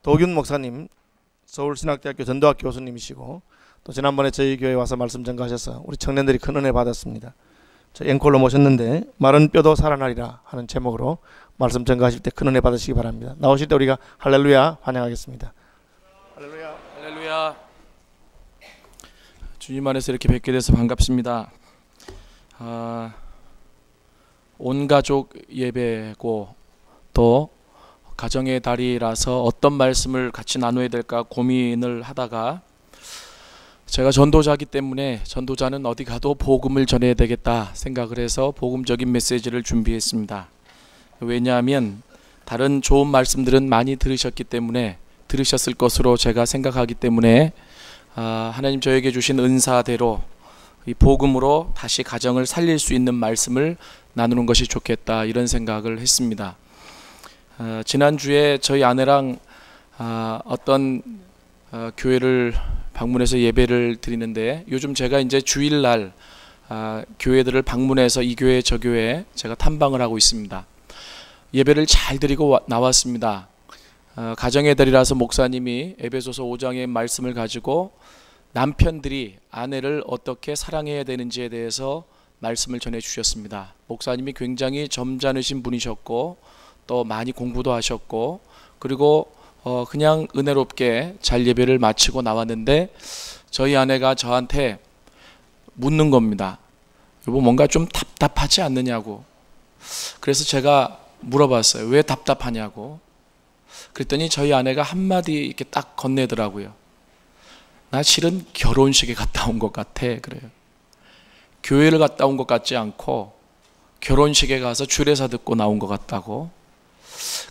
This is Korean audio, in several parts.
도균 목사님, 서울신학대학교 전도학 교수님이시고 또 지난번에 저희 교회 와서 말씀 전가하셔서 우리 청년들이 큰 은혜 받았습니다. 저 앵콜로 모셨는데 마른 뼈도 살아나리라 하는 제목으로 말씀 전가하실 때 큰 은혜 받으시기 바랍니다. 나오실 때 우리가 할렐루야 환영하겠습니다. 할렐루야. 할렐루야. 주님 안에서 이렇게 뵙게 돼서 반갑습니다. 온 가족 예배고 또 가정의 달이라서 어떤 말씀을 같이 나눠야 될까 고민을 하다가 제가 전도자이기 때문에 전도자는 어디 가도 복음을 전해야 되겠다 생각을 해서 복음적인 메시지를 준비했습니다. 왜냐하면 다른 좋은 말씀들은 많이 들으셨을 것으로 제가 생각하기 때문에 하나님 저에게 주신 은사대로 이 복음으로 다시 가정을 살릴 수 있는 말씀을 나누는 것이 좋겠다 이런 생각을 했습니다. 지난주에 저희 아내랑 어떤 교회를 방문해서 예배를 드리는데 요즘 제가 이제 주일날 교회들을 방문해서 이 교회 저 교회 제가 탐방을 하고 있습니다. 예배를 잘 드리고 나왔습니다. 가정의 달이라서 목사님이 에베소서 5장의 말씀을 가지고 남편들이 아내를 어떻게 사랑해야 되는지에 대해서 말씀을 전해 주셨습니다. 목사님이 굉장히 점잖으신 분이셨고 또 많이 공부도 하셨고 그리고 그냥 은혜롭게 잘 예배를 마치고 나왔는데 저희 아내가 저한테 묻는 겁니다. 여보 뭔가 좀 답답하지 않느냐고. 그래서 제가 물어봤어요. 왜 답답하냐고. 그랬더니 저희 아내가 한마디 이렇게 딱 건네더라고요. 나 실은 결혼식에 갔다 온 것 같아. 그래요. 교회를 갔다 온 것 같지 않고 결혼식에 가서 주례사 듣고 나온 것 같다고.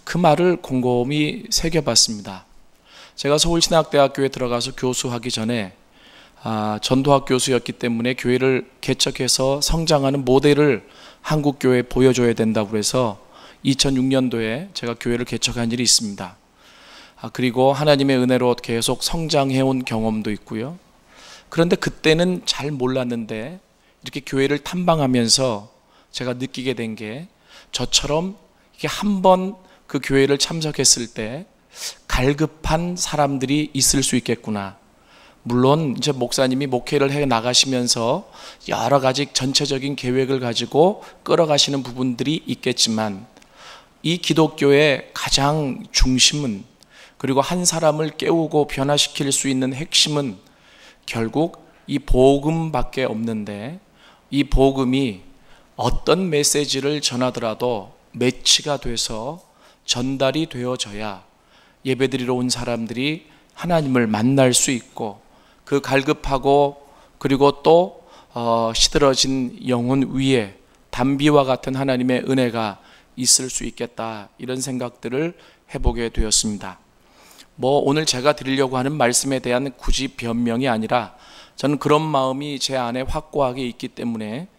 그 말을 곰곰이 새겨봤습니다. 제가 서울신학대학교에 들어가서 교수하기 전에 전도학 교수였기 때문에 교회를 개척해서 성장하는 모델을 한국교회에 보여줘야 된다고 해서 2006년도에 제가 교회를 개척한 일이 있습니다. 그리고 하나님의 은혜로 계속 성장해온 경험도 있고요. 그런데 그때는 잘 몰랐는데 이렇게 교회를 탐방하면서 제가 느끼게 된 게 저처럼 이게 한번 그 교회를 참석했을 때 갈급한 사람들이 있을 수 있겠구나. 물론 이제 목사님이 목회를 해 나가시면서 여러 가지 전체적인 계획을 가지고 끌어가시는 부분들이 있겠지만 이 기독교의 가장 중심은 그리고 한 사람을 깨우고 변화시킬 수 있는 핵심은 결국 이 복음밖에 없는데 이 복음이 어떤 메시지를 전하더라도 매치가 돼서 전달이 되어져야 예배드리러 온 사람들이 하나님을 만날 수 있고 그 갈급하고 그리고 또 시들어진 영혼 위에 담비와 같은 하나님의 은혜가 있을 수 있겠다 이런 생각들을 해보게 되었습니다. 오늘 제가 드리려고 하는 말씀에 대한 굳이 변명이 아니라 저는 그런 마음이 제 안에 확고하게 있기 때문에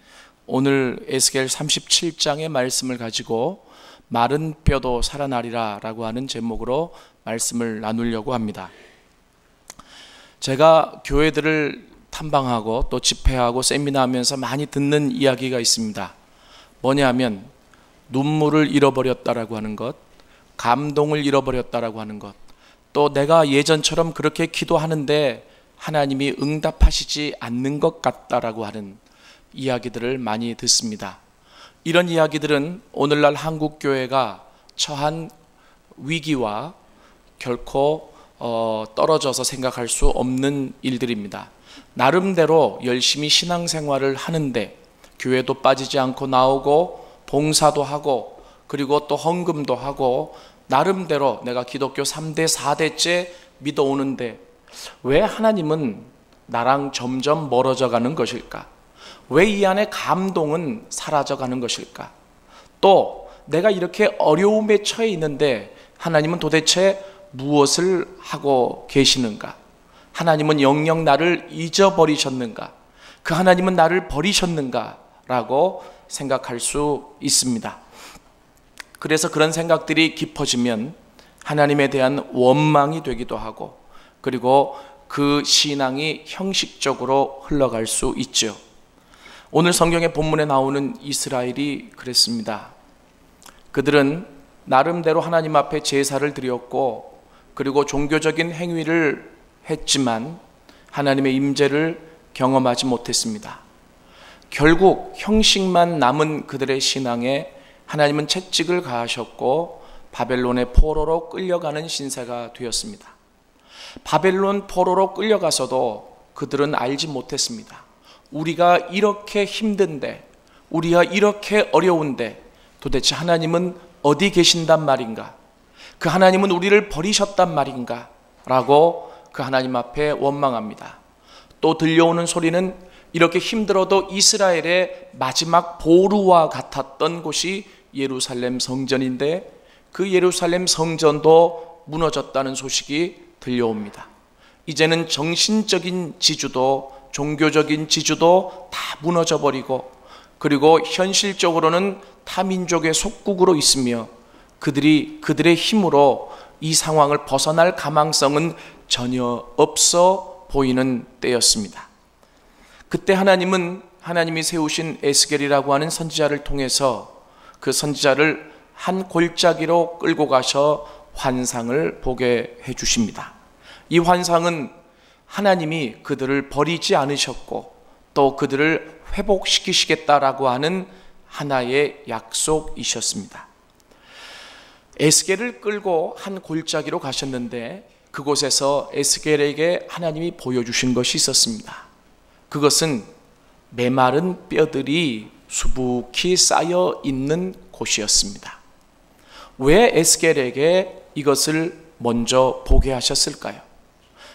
오늘 에스겔 37장의 말씀을 가지고 마른 뼈도 살아나리라 라고 하는 제목으로 말씀을 나누려고 합니다. 제가 교회들을 탐방하고 또 집회하고 세미나하면서 많이 듣는 이야기가 있습니다. 뭐냐면 눈물을 잃어버렸다라고 하는 것, 감동을 잃어버렸다라고 하는 것, 또 내가 예전처럼 그렇게 기도하는데 하나님이 응답하시지 않는 것 같다라고 하는 이야기들을 많이 듣습니다. 이런 이야기들은 오늘날 한국교회가 처한 위기와 결코 떨어져서 생각할 수 없는 일들입니다. 나름대로 열심히 신앙생활을 하는데 교회도 빠지지 않고 나오고 봉사도 하고 그리고 또 헌금도 하고 나름대로 내가 기독교 3대 4대째 믿어오는데 왜 하나님은 나랑 점점 멀어져 가는 것일까? 왜 이 안에 감동은 사라져 가는 것일까? 또 내가 이렇게 어려움에 처해 있는데 하나님은 도대체 무엇을 하고 계시는가? 하나님은 영영 나를 잊어버리셨는가? 그 하나님은 나를 버리셨는가? 라고 생각할 수 있습니다. 그래서 그런 생각들이 깊어지면 하나님에 대한 원망이 되기도 하고 그리고 그 신앙이 형식적으로 흘러갈 수 있죠. 오늘 성경의 본문에 나오는 이스라엘이 그랬습니다. 그들은 나름대로 하나님 앞에 제사를 드렸고 그리고 종교적인 행위를 했지만 하나님의 임재를 경험하지 못했습니다. 결국 형식만 남은 그들의 신앙에 하나님은 채찍을 가하셨고 바벨론의 포로로 끌려가는 신세가 되었습니다. 바벨론 포로로 끌려가서도 그들은 알지 못했습니다. 우리가 이렇게 힘든데, 우리가 이렇게 어려운데 도대체 하나님은 어디 계신단 말인가? 그 하나님은 우리를 버리셨단 말인가? 라고 그 하나님 앞에 원망합니다. 또 들려오는 소리는 이렇게 힘들어도 이스라엘의 마지막 보루와 같았던 곳이 예루살렘 성전인데 그 예루살렘 성전도 무너졌다는 소식이 들려옵니다. 이제는 정신적인 지주도 종교적인 지주도 다 무너져 버리고 그리고 현실적으로는 타민족의 속국으로 있으며 그들의 힘으로 이 상황을 벗어날 가망성은 전혀 없어 보이는 때였습니다. 그때 하나님이 세우신 에스겔이라고 하는 선지자를 통해서 그 선지자를 한 골짜기로 끌고 가셔 환상을 보게 해주십니다. 이 환상은 하나님이 그들을 버리지 않으셨고 또 그들을 회복시키시겠다라고 하는 하나의 약속이셨습니다. 에스겔을 끌고 한 골짜기로 가셨는데 그곳에서 에스겔에게 하나님이 보여주신 것이 있었습니다. 그것은 메마른 뼈들이 수북히 쌓여 있는 곳이었습니다. 왜 에스겔에게 이것을 먼저 보게 하셨을까요?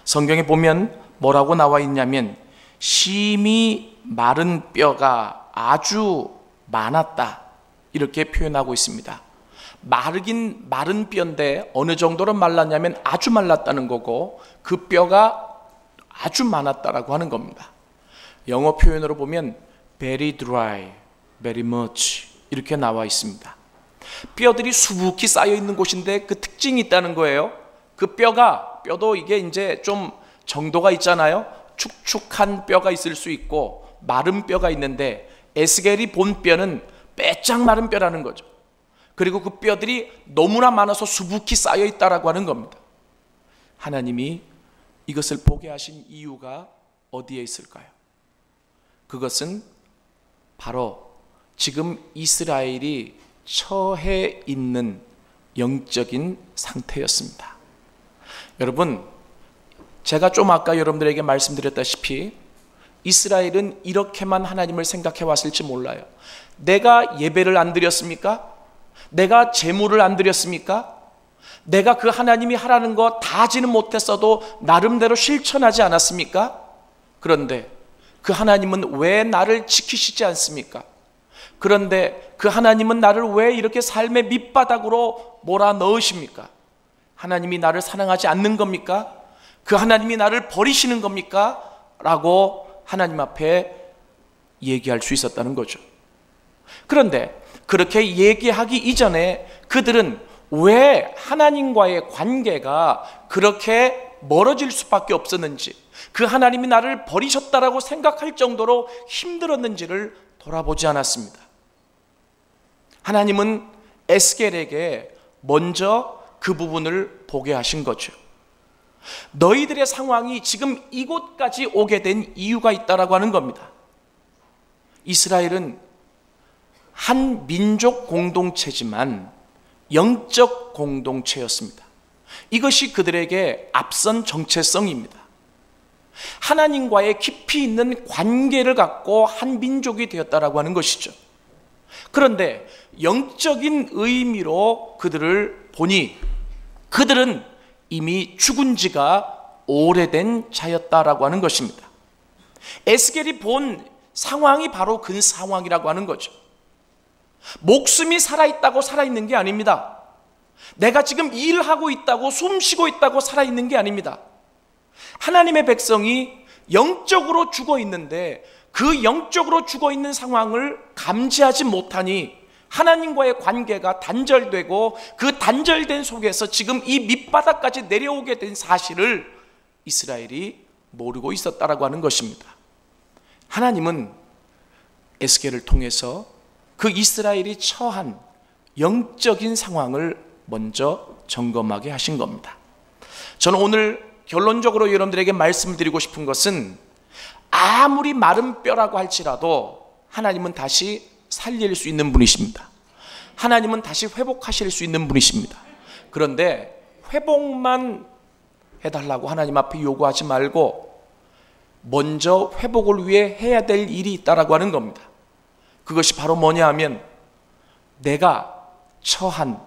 성경에 보면 뭐라고 나와 있냐면 심히 마른 뼈가 아주 많았다 이렇게 표현하고 있습니다. 마르긴 마른 뼈인데 어느 정도로 말랐냐면 아주 말랐다는 거고 그 뼈가 아주 많았다라고 하는 겁니다. 영어 표현으로 보면 very dry, very much 이렇게 나와 있습니다. 뼈들이 수북히 쌓여 있는 곳인데 그 특징이 있다는 거예요. 그 뼈도 이게 이제 좀 정도가 있잖아요. 축축한 뼈가 있을 수 있고 마른 뼈가 있는데 에스겔이 본 뼈는 빼짝 마른 뼈라는 거죠. 그리고 그 뼈들이 너무나 많아서 수북히 쌓여 있다라고 하는 겁니다. 하나님이 이것을 보게 하신 이유가 어디에 있을까요? 그것은 바로 지금 이스라엘이 처해 있는 영적인 상태였습니다. 여러분, 제가 좀 아까 여러분들에게 말씀드렸다시피 이스라엘은 이렇게만 하나님을 생각해 왔을지 몰라요. 내가 예배를 안 드렸습니까? 내가 제물을 안 드렸습니까? 내가 그 하나님이 하라는 거 다 하지는 못했어도 나름대로 실천하지 않았습니까? 그런데 그 하나님은 왜 나를 지키시지 않습니까? 그런데 그 하나님은 나를 왜 이렇게 삶의 밑바닥으로 몰아넣으십니까? 하나님이 나를 사랑하지 않는 겁니까? 그 하나님이 나를 버리시는 겁니까? 라고 하나님 앞에 얘기할 수 있었다는 거죠. 그런데 그렇게 얘기하기 이전에 그들은 왜 하나님과의 관계가 그렇게 멀어질 수밖에 없었는지, 그 하나님이 나를 버리셨다라고 생각할 정도로 힘들었는지를 돌아보지 않았습니다. 하나님은 에스겔에게 먼저 그 부분을 보게 하신 거죠. 너희들의 상황이 지금 이곳까지 오게 된 이유가 있다라고 하는 겁니다. 이스라엘은 한 민족 공동체지만 영적 공동체였습니다. 이것이 그들에게 앞선 정체성입니다. 하나님과의 깊이 있는 관계를 갖고 한 민족이 되었다라고 하는 것이죠. 그런데 영적인 의미로 그들을 보니 그들은 이미 죽은 지가 오래된 자였다라고 하는 것입니다. 에스겔이 본 상황이 바로 그 상황이라고 하는 거죠. 목숨이 살아있다고 살아있는 게 아닙니다. 내가 지금 일하고 있다고 숨쉬고 있다고 살아있는 게 아닙니다. 하나님의 백성이 영적으로 죽어 있는데 그 영적으로 죽어 있는 상황을 감지하지 못하니 하나님과의 관계가 단절되고 그 단절된 속에서 지금 이 밑바닥까지 내려오게 된 사실을 이스라엘이 모르고 있었다라고 하는 것입니다. 하나님은 에스겔을 통해서 그 이스라엘이 처한 영적인 상황을 먼저 점검하게 하신 겁니다. 저는 오늘 결론적으로 여러분들에게 말씀드리고 싶은 것은 아무리 마른 뼈라고 할지라도 하나님은 다시 살릴 수 있는 분이십니다. 하나님은 다시 회복하실 수 있는 분이십니다. 그런데 회복만 해달라고 하나님 앞에 요구하지 말고 먼저 회복을 위해 해야 될 일이 있다라고 하는 겁니다. 그것이 바로 뭐냐 하면 내가 처한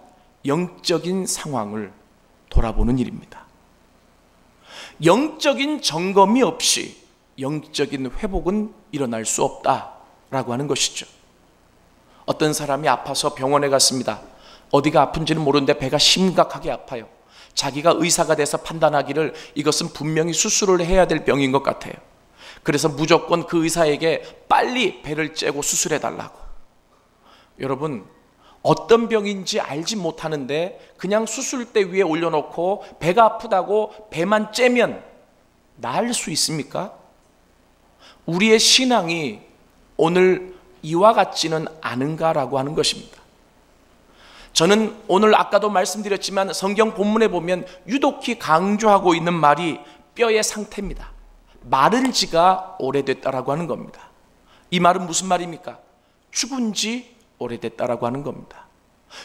영적인 상황을 돌아보는 일입니다. 영적인 점검이 없이 영적인 회복은 일어날 수 없다라고 하는 것이죠. 어떤 사람이 아파서 병원에 갔습니다. 어디가 아픈지는 모르는데 배가 심각하게 아파요. 자기가 의사가 돼서 판단하기를 이것은 분명히 수술을 해야 될 병인 것 같아요. 그래서 무조건 그 의사에게 빨리 배를 째고 수술해 달라고. 여러분, 어떤 병인지 알지 못하는데 그냥 수술대 위에 올려놓고 배가 아프다고 배만 째면 나을 수 있습니까? 우리의 신앙이 오늘 이와 같지는 않은가라고 하는 것입니다. 저는 오늘 아까도 말씀드렸지만 성경 본문에 보면 유독히 강조하고 있는 말이 뼈의 상태입니다. 마른 지가 오래됐다라고 하는 겁니다. 이 말은 무슨 말입니까? 죽은 지 오래됐다라고 하는 겁니다.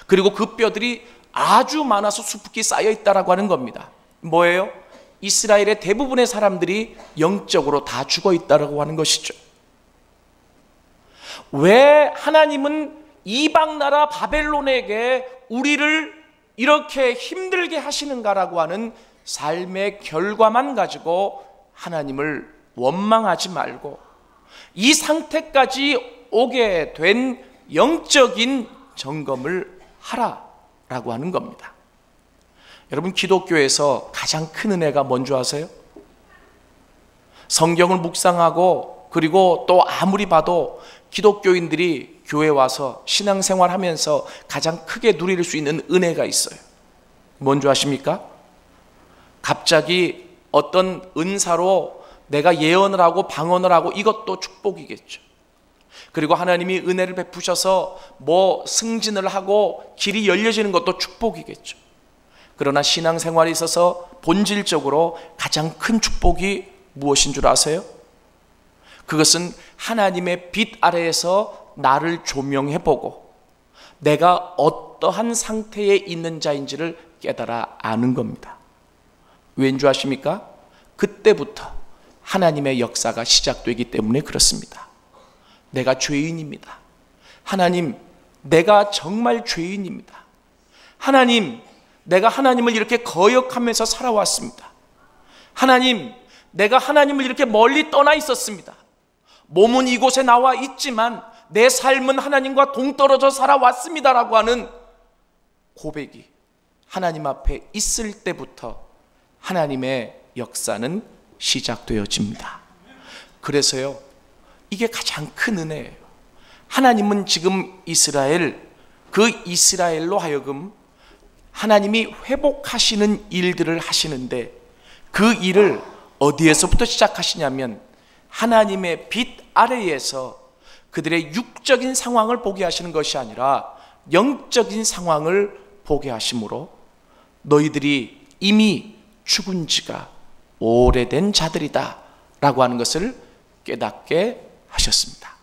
그리고 그 뼈들이 아주 많아서 수북히 쌓여 있다라고 하는 겁니다. 뭐예요? 이스라엘의 대부분의 사람들이 영적으로 다 죽어 있다라고 하는 것이죠. 왜 하나님은 이방 나라 바벨론에게 우리를 이렇게 힘들게 하시는가라고 하는 삶의 결과만 가지고 하나님을 원망하지 말고 이 상태까지 오게 된 영적인 점검을 하라라고 하는 겁니다. 여러분, 기독교에서 가장 큰 은혜가 뭔지 아세요? 성경을 묵상하고 그리고 또 아무리 봐도 기독교인들이 교회 와서 신앙생활 하면서 가장 크게 누릴 수 있는 은혜가 있어요. 뭔지 아십니까? 갑자기 어떤 은사로 내가 예언을 하고 방언을 하고 이것도 축복이겠죠. 그리고 하나님이 은혜를 베푸셔서 뭐 승진을 하고 길이 열려지는 것도 축복이겠죠. 그러나 신앙생활에 있어서 본질적으로 가장 큰 축복이 무엇인 줄 아세요? 그것은 하나님의 빛 아래에서 나를 조명해보고 내가 어떠한 상태에 있는 자인지를 깨달아 아는 겁니다. 왠 줄 아십니까? 그때부터 하나님의 역사가 시작되기 때문에 그렇습니다. 내가 죄인입니다. 하나님, 내가 정말 죄인입니다. 하나님, 내가 하나님을 이렇게 거역하면서 살아왔습니다. 하나님, 내가 하나님을 이렇게 멀리 떠나 있었습니다. 몸은 이곳에 나와 있지만 내 삶은 하나님과 동떨어져 살아왔습니다라고 하는 고백이 하나님 앞에 있을 때부터 하나님의 역사는 시작되어집니다. 그래서요, 이게 가장 큰 은혜예요. 하나님은 지금 그 이스라엘로 하여금 하나님이 회복하시는 일들을 하시는데 그 일을 어디에서부터 시작하시냐면 하나님의 빛 아래에서 그들의 육적인 상황을 보게 하시는 것이 아니라 영적인 상황을 보게 하심으로 너희들이 이미 죽은 지가 오래된 자들이다 라고 하는 것을 깨닫게 하셨습니다.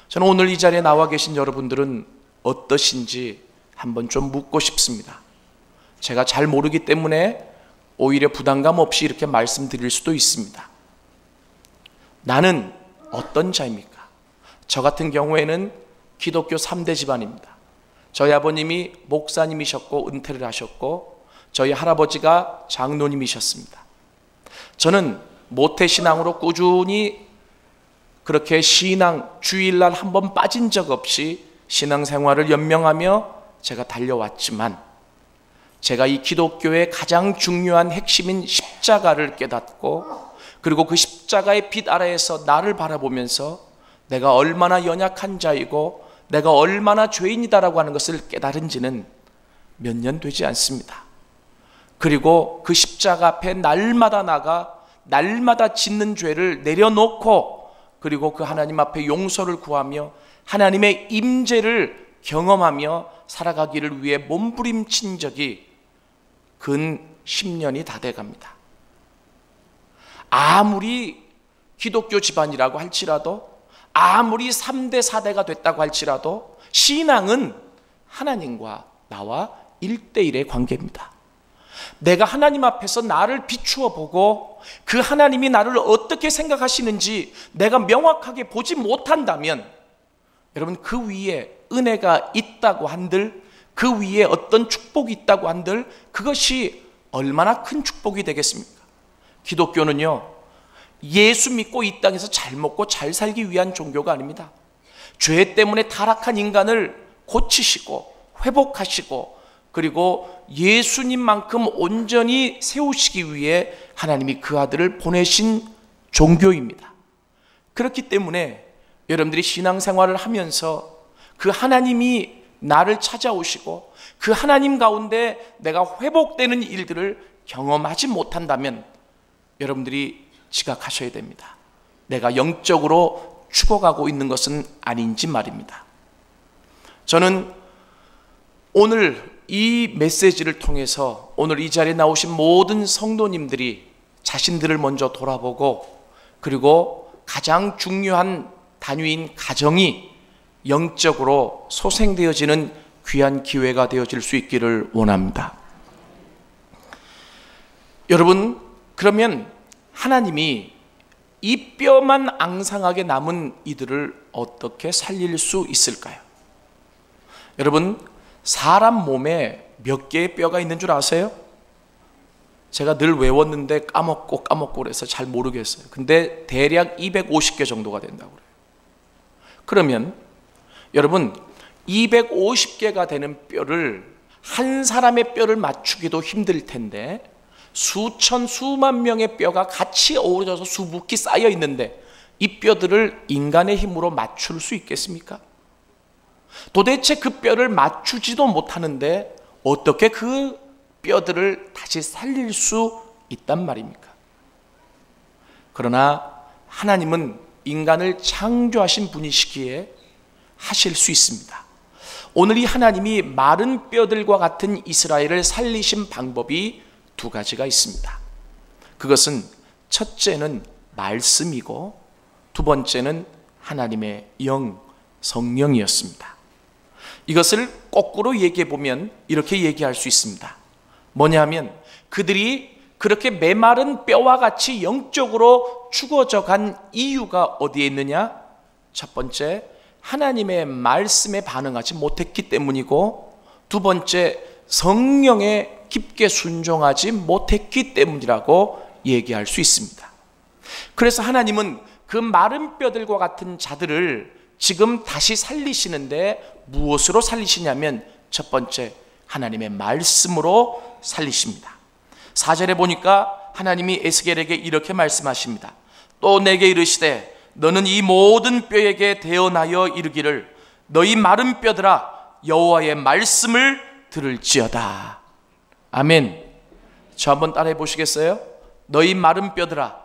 저는 오늘 이 자리에 나와 계신 여러분들은 어떠신지 한번 좀 묻고 싶습니다. 제가 잘 모르기 때문에 오히려 부담감 없이 이렇게 말씀드릴 수도 있습니다. 나는 어떤 자입니까? 저 같은 경우에는 기독교 3대 집안입니다. 저희 아버님이 목사님이셨고 은퇴를 하셨고 저희 할아버지가 장로님이셨습니다. 저는 모태신앙으로 꾸준히 그렇게 주일날 한 번 빠진 적 없이 신앙생활을 연명하며 제가 달려왔지만 제가 이 기독교의 가장 중요한 핵심인 십자가를 깨닫고 그리고 그 십자가의 빛 아래에서 나를 바라보면서 내가 얼마나 연약한 자이고 내가 얼마나 죄인이다라고 하는 것을 깨달은 지는 몇 년 되지 않습니다. 그리고 그 십자가 앞에 날마다 나가 날마다 짓는 죄를 내려놓고 그리고 그 하나님 앞에 용서를 구하며 하나님의 임재를 경험하며 살아가기를 위해 몸부림친 적이 근 10년이 다 돼갑니다. 아무리 기독교 집안이라고 할지라도, 아무리 3대 4대가 됐다고 할지라도 신앙은 하나님과 나와 1대1의 관계입니다. 내가 하나님 앞에서 나를 비추어 보고 그 하나님이 나를 어떻게 생각하시는지 내가 명확하게 보지 못한다면, 여러분, 그 위에 은혜가 있다고 한들, 그 위에 어떤 축복이 있다고 한들 그것이 얼마나 큰 축복이 되겠습니까? 기독교는요, 예수 믿고 이 땅에서 잘 먹고 잘 살기 위한 종교가 아닙니다. 죄 때문에 타락한 인간을 고치시고 회복하시고, 그리고 예수님만큼 온전히 세우시기 위해 하나님이 그 아들을 보내신 종교입니다. 그렇기 때문에 여러분들이 신앙생활을 하면서 그 하나님이 나를 찾아오시고 그 하나님 가운데 내가 회복되는 일들을 경험하지 못한다면 여러분들이 지각하셔야 됩니다. 내가 영적으로 죽어가고 있는 것은 아닌지 말입니다. 저는 오늘 이 메시지를 통해서 오늘 이 자리에 나오신 모든 성도님들이 자신들을 먼저 돌아보고, 그리고 가장 중요한 단위인 가정이 영적으로 소생되어지는 귀한 기회가 되어질 수 있기를 원합니다. 여러분, 그러면 하나님이 이 뼈만 앙상하게 남은 이들을 어떻게 살릴 수 있을까요? 여러분, 사람 몸에 몇 개의 뼈가 있는 줄 아세요? 제가 늘 외웠는데 까먹고 그래서 잘 모르겠어요. 근데 대략 250개 정도가 된다고 그래요. 그러면 여러분, 250개가 되는 뼈를, 한 사람의 뼈를 맞추기도 힘들 텐데 수천 수만 명의 뼈가 같이 어우러져서 수북히 쌓여 있는데 이 뼈들을 인간의 힘으로 맞출 수 있겠습니까? 도대체 그 뼈를 맞추지도 못하는데 어떻게 그 뼈들을 다시 살릴 수 있단 말입니까? 그러나 하나님은 인간을 창조하신 분이시기에 하실 수 있습니다. 오늘 이 하나님이 마른 뼈들과 같은 이스라엘을 살리신 방법이 두 가지가 있습니다. 그것은 첫째는 말씀이고 두 번째는 하나님의 영, 성령이었습니다. 이것을 거꾸로 얘기해 보면 이렇게 얘기할 수 있습니다. 뭐냐면 그들이 그렇게 메마른 뼈와 같이 영적으로 죽어져 간 이유가 어디에 있느냐? 첫 번째, 하나님의 말씀에 반응하지 못했기 때문이고, 두 번째, 성령에 깊게 순종하지 못했기 때문이라고 얘기할 수 있습니다. 그래서 하나님은 그 마른 뼈들과 같은 자들을 지금 다시 살리시는데 무엇으로 살리시냐면 첫 번째, 하나님의 말씀으로 살리십니다. 4절에 보니까 하나님이 에스겔에게 이렇게 말씀하십니다. 또 내게 이르시되 너는 이 모든 뼈에게 대언하여 이르기를 너희 마른 뼈들아 여호와의 말씀을 들을지어다. 아멘. 저 한번 따라해 보시겠어요? 너희 마른 뼈들아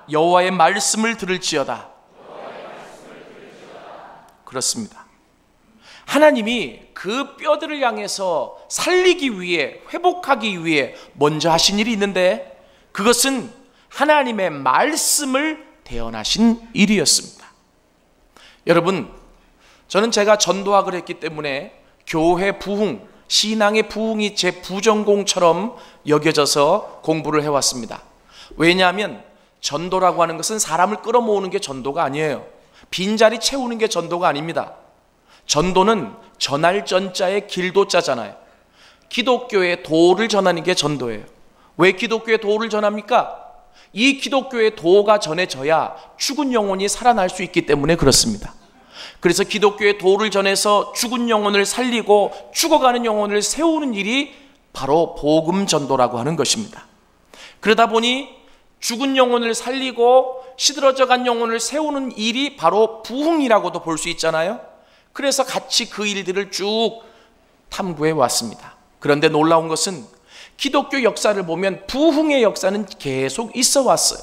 여호와의 말씀을 들을지어다. 그렇습니다. 하나님이 그 뼈들을 향해서 살리기 위해, 회복하기 위해 먼저 하신 일이 있는데 그것은 하나님의 말씀을 대언하신 일이었습니다. 여러분, 저는 제가 전도학을 했기 때문에 교회 부흥, 신앙의 부흥이 제 부전공처럼 여겨져서 공부를 해왔습니다. 왜냐하면 전도라고 하는 것은 사람을 끌어모으는 게 전도가 아니에요. 빈자리 채우는 게 전도가 아닙니다. 전도는 전할 전자에 길도자잖아요. 기독교의 도를 전하는 게 전도예요. 왜 기독교의 도를 전합니까? 이 기독교의 도가 전해져야 죽은 영혼이 살아날 수 있기 때문에 그렇습니다. 그래서 기독교의 도를 전해서 죽은 영혼을 살리고 죽어가는 영혼을 세우는 일이 바로 복음 전도라고 하는 것입니다. 그러다 보니 죽은 영혼을 살리고 시들어져 간 영혼을 세우는 일이 바로 부흥이라고도 볼 수 있잖아요. 그래서 같이 그 일들을 쭉 탐구해 왔습니다. 그런데 놀라운 것은 기독교 역사를 보면 부흥의 역사는 계속 있어 왔어요.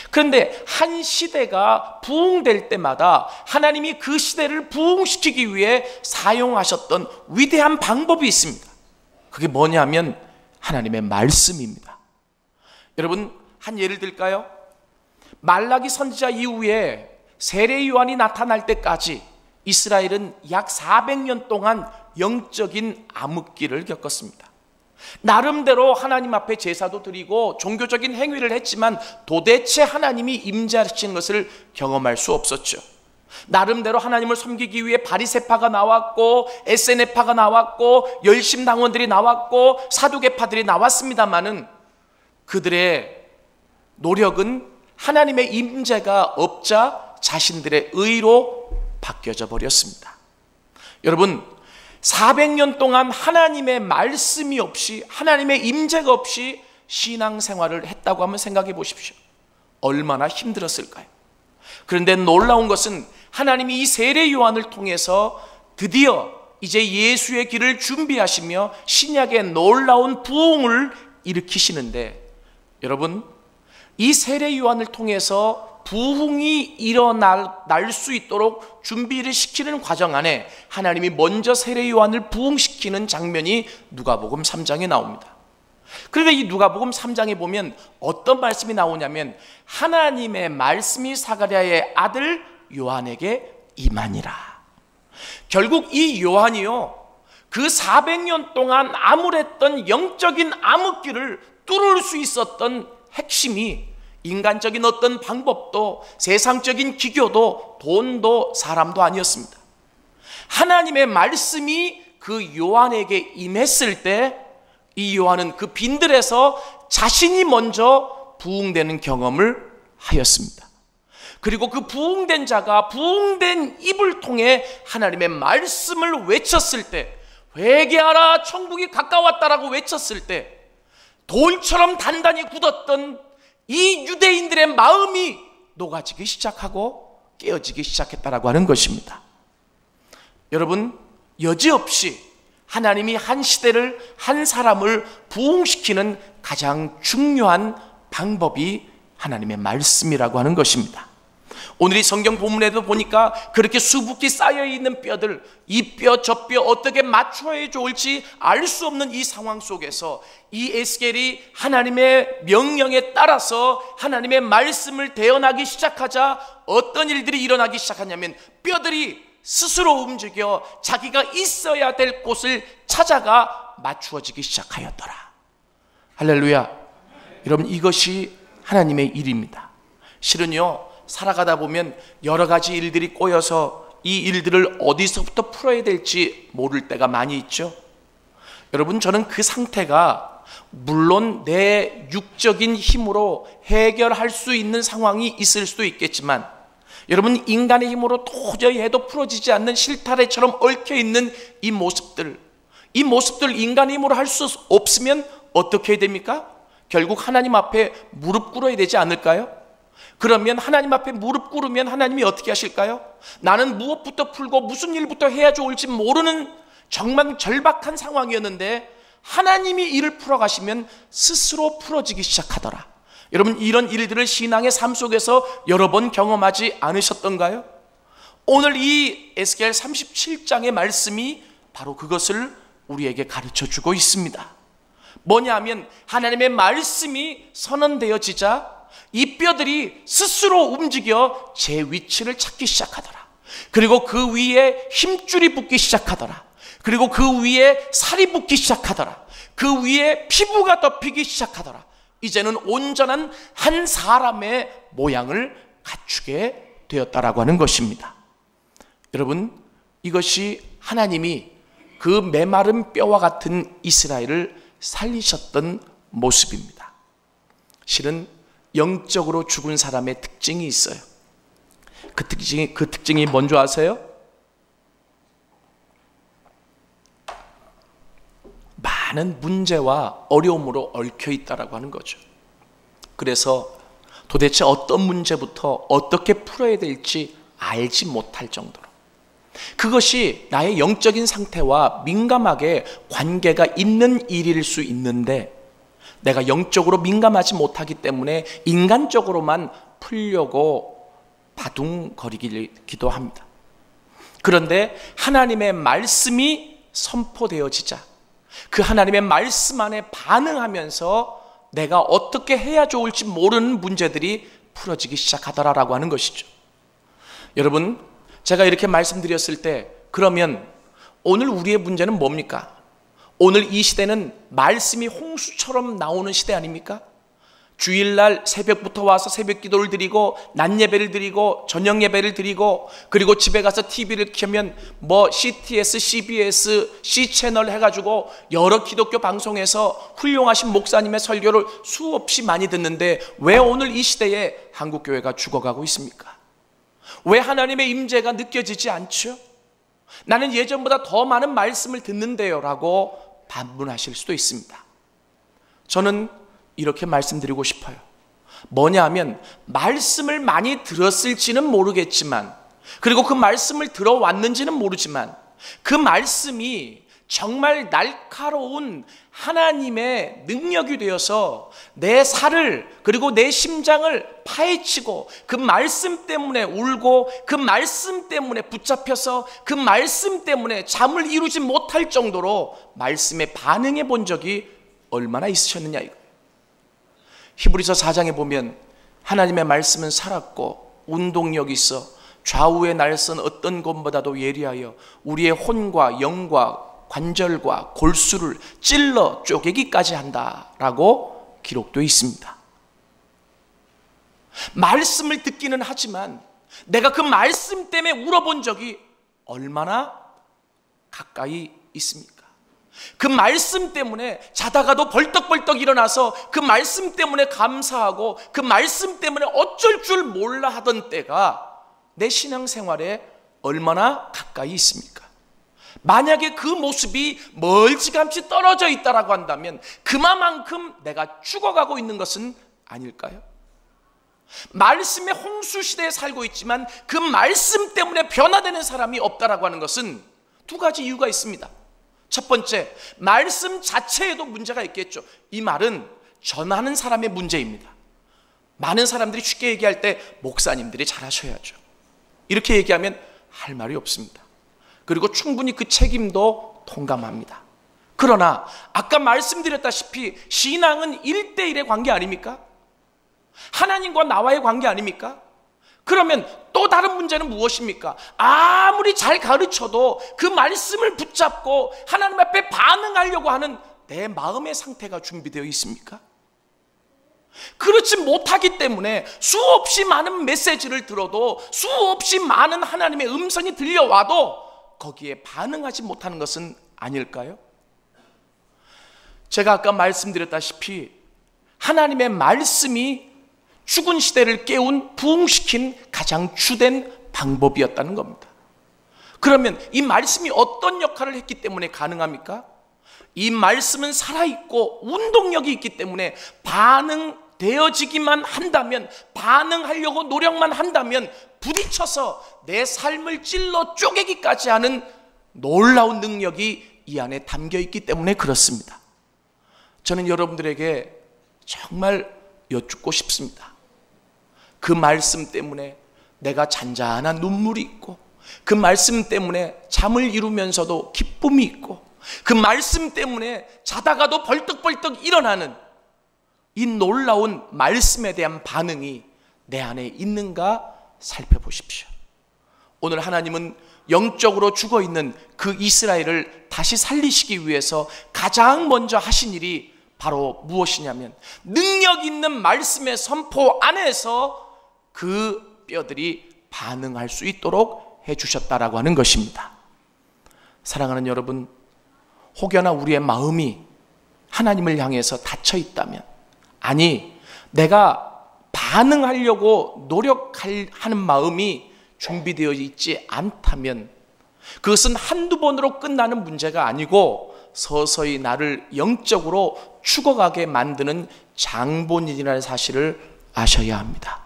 그런데 한 시대가 부흥될 때마다 하나님이 그 시대를 부흥시키기 위해 사용하셨던 위대한 방법이 있습니다. 그게 뭐냐면 하나님의 말씀입니다. 여러분, 한 예를 들까요? 말라기 선지자 이후에 세례 요한이 나타날 때까지 이스라엘은 약 400년 동안 영적인 암흑기를 겪었습니다. 나름대로 하나님 앞에 제사도 드리고 종교적인 행위를 했지만 도대체 하나님이 임재하시는 것을 경험할 수 없었죠. 나름대로 하나님을 섬기기 위해 바리새파가 나왔고 에세네파가 나왔고 열심당원들이 나왔고 사두개파들이 나왔습니다마는 그들의 노력은 하나님의 임재가 없자 자신들의 의로 바뀌어져 버렸습니다. 여러분, 400년 동안 하나님의 말씀이 없이, 하나님의 임재가 없이 신앙생활을 했다고 한번 생각해 보십시오. 얼마나 힘들었을까요? 그런데 놀라운 것은 하나님이 이 세례 요한을 통해서 드디어 이제 예수의 길을 준비하시며 신약의 놀라운 부흥을 일으키시는데, 여러분, 이 세례 요한을 통해서 부흥이 일어날 수 있도록 준비를 시키는 과정 안에 하나님이 먼저 세례 요한을 부흥시키는 장면이 누가복음 3장에 나옵니다. 그런데 이 누가복음 3장에 보면 어떤 말씀이 나오냐면 하나님의 말씀이 사가랴의 아들 요한에게 임하니라. 결국 이 요한이요, 그 400년 동안 암울했던 영적인 암흑기를 뚫을 수 있었던 핵심이 인간적인 어떤 방법도 세상적인 기교도 돈도 사람도 아니었습니다. 하나님의 말씀이 그 요한에게 임했을 때 이 요한은 그 빈들에서 자신이 먼저 부흥되는 경험을 하였습니다. 그리고 그 부흥된 자가 부흥된 입을 통해 하나님의 말씀을 외쳤을 때, 회개하라 천국이 가까웠다라고 외쳤을 때 돌처럼 단단히 굳었던 이 유대인들의 마음이 녹아지기 시작하고 깨어지기 시작했다라고 하는 것입니다. 여러분, 여지없이 하나님이 한 시대를, 한 사람을 부흥시키는 가장 중요한 방법이 하나님의 말씀이라고 하는 것입니다. 오늘 이 성경 본문에도 보니까 그렇게 수북히 쌓여있는 뼈들, 이 뼈 저 뼈 어떻게 맞춰야 좋을지 알 수 없는 이 상황 속에서 이 에스겔이 하나님의 명령에 따라서 하나님의 말씀을 대언하기 시작하자 어떤 일들이 일어나기 시작하냐면 뼈들이 스스로 움직여 자기가 있어야 될 곳을 찾아가 맞추어지기 시작하였더라. 할렐루야. 여러분, 이것이 하나님의 일입니다. 실은요, 살아가다 보면 여러 가지 일들이 꼬여서 이 일들을 어디서부터 풀어야 될지 모를 때가 많이 있죠. 여러분, 저는 그 상태가 물론 내 육적인 힘으로 해결할 수 있는 상황이 있을 수도 있겠지만, 여러분, 인간의 힘으로 도저히 해도 풀어지지 않는 실타래처럼 얽혀있는 이 모습들 인간의 힘으로 할 수 없으면 어떻게 해야 됩니까? 결국 하나님 앞에 무릎 꿇어야 되지 않을까요? 그러면 하나님 앞에 무릎 꿇으면 하나님이 어떻게 하실까요? 나는 무엇부터 풀고 무슨 일부터 해야 좋을지 모르는 정말 절박한 상황이었는데 하나님이 일을 풀어가시면 스스로 풀어지기 시작하더라. 여러분, 이런 일들을 신앙의 삶 속에서 여러 번 경험하지 않으셨던가요? 오늘 이 에스겔 37장의 말씀이 바로 그것을 우리에게 가르쳐주고 있습니다. 뭐냐 하면 하나님의 말씀이 선언되어지자 이 뼈들이 스스로 움직여 제 위치를 찾기 시작하더라. 그리고 그 위에 힘줄이 붙기 시작하더라. 그리고 그 위에 살이 붙기 시작하더라. 그 위에 피부가 덮이기 시작하더라. 이제는 온전한 한 사람의 모양을 갖추게 되었다라고 하는 것입니다. 여러분, 이것이 하나님이 그 메마른 뼈와 같은 이스라엘을 살리셨던 모습입니다. 실은 영적으로 죽은 사람의 특징이 있어요. 그 특징이 뭔지 아세요? 많은 문제와 어려움으로 얽혀 있다라고 하는 거죠. 그래서 도대체 어떤 문제부터 어떻게 풀어야 될지 알지 못할 정도로, 그것이 나의 영적인 상태와 민감하게 관계가 있는 일일 수 있는데, 내가 영적으로 민감하지 못하기 때문에 인간적으로만 풀려고 바둥거리기도 합니다. 그런데 하나님의 말씀이 선포되어지자 그 하나님의 말씀 안에 반응하면서 내가 어떻게 해야 좋을지 모르는 문제들이 풀어지기 시작하더라라고 하는 것이죠. 여러분, 제가 이렇게 말씀드렸을 때 그러면 오늘 우리의 문제는 뭡니까? 오늘 이 시대는 말씀이 홍수처럼 나오는 시대 아닙니까? 주일날 새벽부터 와서 새벽 기도를 드리고 낮 예배를 드리고 저녁 예배를 드리고 그리고 집에 가서 TV를 켜면 뭐 CTS, CBS, C채널 해가지고 여러 기독교 방송에서 훌륭하신 목사님의 설교를 수없이 많이 듣는데 왜 오늘 이 시대에 한국교회가 죽어가고 있습니까? 왜 하나님의 임재가 느껴지지 않죠? 나는 예전보다 더 많은 말씀을 듣는데요 라고 반문하실 수도 있습니다. 저는 이렇게 말씀드리고 싶어요. 뭐냐 하면 말씀을 많이 들었을지는 모르겠지만 그리고 그 말씀을 들어왔는지는 모르지만 그 말씀이 정말 날카로운 하나님의 능력이 되어서 내 살을 그리고 내 심장을 파헤치고 그 말씀 때문에 울고 그 말씀 때문에 붙잡혀서 그 말씀 때문에 잠을 이루지 못할 정도로 말씀에 반응해 본 적이 얼마나 있으셨느냐 이거. 히브리서 4장에 보면 하나님의 말씀은 살았고 운동력이 있어 좌우의 날선 어떤 것보다도 예리하여 우리의 혼과 영과 관절과 골수를 찔러 쪼개기까지 한다라고 기록되어 있습니다. 말씀을 듣기는 하지만 내가 그 말씀 때문에 울어본 적이 얼마나 가까이 있습니까? 그 말씀 때문에 자다가도 벌떡벌떡 일어나서 그 말씀 때문에 감사하고 그 말씀 때문에 어쩔 줄 몰라 하던 때가 내 신앙생활에 얼마나 가까이 있습니까? 만약에 그 모습이 멀찌감치 떨어져 있다라고 한다면 그만큼 내가 죽어가고 있는 것은 아닐까요? 말씀의 홍수 시대에 살고 있지만 그 말씀 때문에 변화되는 사람이 없다라고 하는 것은 두 가지 이유가 있습니다. 첫 번째, 말씀 자체에도 문제가 있겠죠. 이 말은 전하는 사람의 문제입니다. 많은 사람들이 쉽게 얘기할 때 목사님들이 잘하셔야죠. 이렇게 얘기하면 할 말이 없습니다. 그리고 충분히 그 책임도 통감합니다. 그러나 아까 말씀드렸다시피 신앙은 1대1의 관계 아닙니까? 하나님과 나와의 관계 아닙니까? 그러면 또 다른 문제는 무엇입니까? 아무리 잘 가르쳐도 그 말씀을 붙잡고 하나님 앞에 반응하려고 하는 내 마음의 상태가 준비되어 있습니까? 그렇지 못하기 때문에 수없이 많은 메시지를 들어도 수없이 많은 하나님의 음성이 들려와도 거기에 반응하지 못하는 것은 아닐까요? 제가 아까 말씀드렸다시피 하나님의 말씀이 죽은 시대를 깨운 부흥시킨 가장 주된 방법이었다는 겁니다. 그러면 이 말씀이 어떤 역할을 했기 때문에 가능합니까? 이 말씀은 살아있고 운동력이 있기 때문에 반응되어지기만 한다면, 반응하려고 노력만 한다면 부딪혀서 내 삶을 찔러 쪼개기까지 하는 놀라운 능력이 이 안에 담겨 있기 때문에 그렇습니다. 저는 여러분들에게 정말 여쭙고 싶습니다. 그 말씀 때문에 내가 잔잔한 눈물이 있고, 그 말씀 때문에 잠을 이루면서도 기쁨이 있고, 그 말씀 때문에 자다가도 벌떡벌떡 일어나는 이 놀라운 말씀에 대한 반응이 내 안에 있는가 살펴보십시오. 오늘 하나님은 영적으로 죽어있는 그 이스라엘을 다시 살리시기 위해서 가장 먼저 하신 일이 바로 무엇이냐면, 능력 있는 말씀의 선포 안에서 그 뼈들이 반응할 수 있도록 해주셨다라고 하는 것입니다. 사랑하는 여러분, 혹여나 우리의 마음이 하나님을 향해서 닫혀 있다면, 아니 내가 반응하려고 노력하는 마음이 준비되어 있지 않다면, 그것은 한두 번으로 끝나는 문제가 아니고 서서히 나를 영적으로 죽어가게 만드는 장본인이라는 사실을 아셔야 합니다.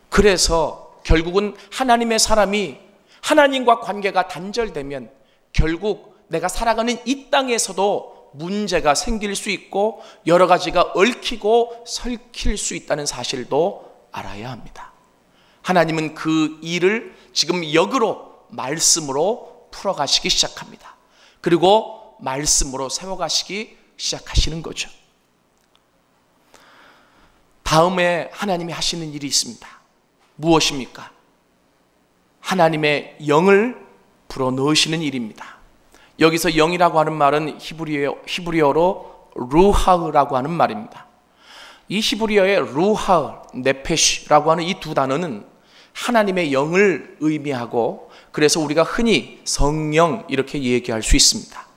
그래서 결국은 하나님의 사람이 하나님과 관계가 단절되면 결국 내가 살아가는 이 땅에서도 문제가 생길 수 있고 여러 가지가 얽히고 설킬 수 있다는 사실도 알아야 합니다. 하나님은 그 일을 지금 역으로 말씀으로 풀어가시기 시작합니다. 그리고 말씀으로 세워가시기 시작하시는 거죠. 다음에 하나님이 하시는 일이 있습니다. 무엇입니까? 하나님의 영을 불어넣으시는 일입니다. 여기서 영이라고 하는 말은 히브리어로 루하흐라고 하는 말입니다. 이 히브리어의 루하흐, 네페시라고 하는 이 두 단어는 하나님의 영을 의미하고, 그래서 우리가 흔히 성령 이렇게 얘기할 수 있습니다.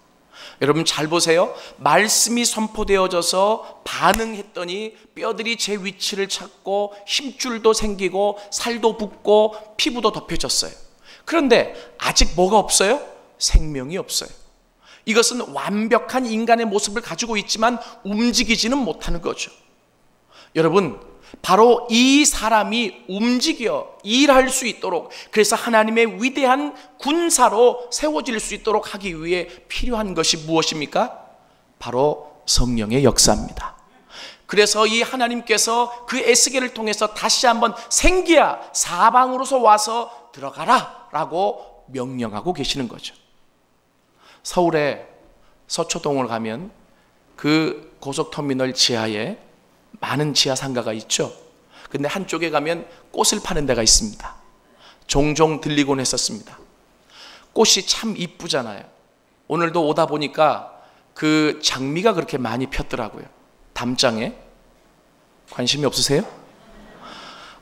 여러분 잘 보세요. 말씀이 선포되어져서 반응했더니 뼈들이 제 위치를 찾고 힘줄도 생기고 살도 붙고 피부도 덮여졌어요. 그런데 아직 뭐가 없어요? 생명이 없어요. 이것은 완벽한 인간의 모습을 가지고 있지만 움직이지는 못하는 거죠. 여러분, 바로 이 사람이 움직여 일할 수 있도록, 그래서 하나님의 위대한 군사로 세워질 수 있도록 하기 위해 필요한 것이 무엇입니까? 바로 성령의 역사입니다. 그래서 이 하나님께서 그 에스겔을 통해서 다시 한번 생기야 사방으로서 와서 들어가라 라고 명령하고 계시는 거죠. 서울의 서초동을 가면 그 고속터미널 지하에 많은 지하 상가가 있죠. 근데 한쪽에 가면 꽃을 파는 데가 있습니다. 종종 들리곤 했었습니다. 꽃이 참 이쁘잖아요. 오늘도 오다 보니까 그 장미가 그렇게 많이 폈더라고요. 담장에. 관심이 없으세요?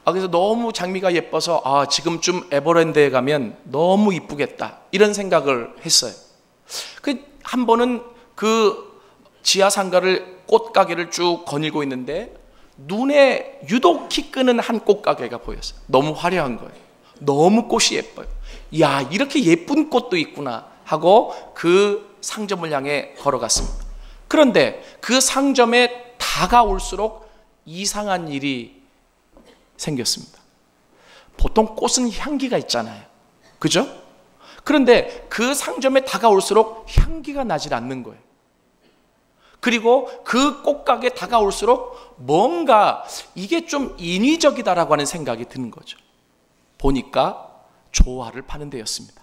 그래서 너무 장미가 예뻐서 지금쯤 에버랜드에 가면 너무 이쁘겠다 이런 생각을 했어요. 한 번은 그 지하 상가를 꽃가게를 쭉 거닐고 있는데 눈에 유독히 끄는 한 꽃가게가 보였어요. 너무 화려한 거예요. 너무 꽃이 예뻐요. 야, 이렇게 예쁜 꽃도 있구나 하고 그 상점을 향해 걸어갔습니다. 그런데 그 상점에 다가올수록 이상한 일이 생겼습니다. 보통 꽃은 향기가 있잖아요. 그죠? 그런데 그 상점에 다가올수록 향기가 나질 않는 거예요. 그리고 그 꽃가게에 다가올수록 뭔가 이게 좀 인위적이다라고 하는 생각이 드는 거죠. 보니까 조화를 파는 데였습니다.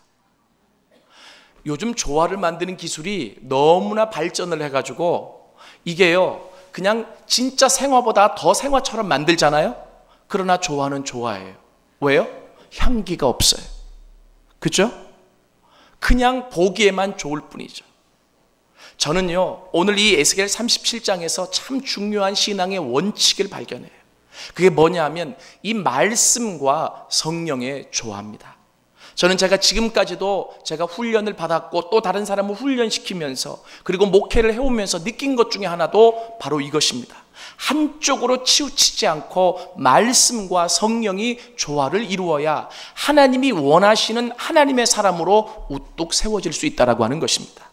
요즘 조화를 만드는 기술이 너무나 발전을 해가지고 이게요, 그냥 진짜 생화보다 더 생화처럼 만들잖아요. 그러나 조화는 조화예요. 왜요? 향기가 없어요. 그죠? 그냥 보기에만 좋을 뿐이죠. 저는요, 오늘 이 에스겔 37장에서 참 중요한 신앙의 원칙을 발견해요. 그게 뭐냐 하면 이 말씀과 성령의 조화입니다. 저는 제가 지금까지도 제가 훈련을 받았고 또 다른 사람을 훈련시키면서 그리고 목회를 해오면서 느낀 것 중에 하나도 바로 이것입니다. 한쪽으로 치우치지 않고 말씀과 성령이 조화를 이루어야 하나님이 원하시는 하나님의 사람으로 우뚝 세워질 수 있다라고 하는 것입니다.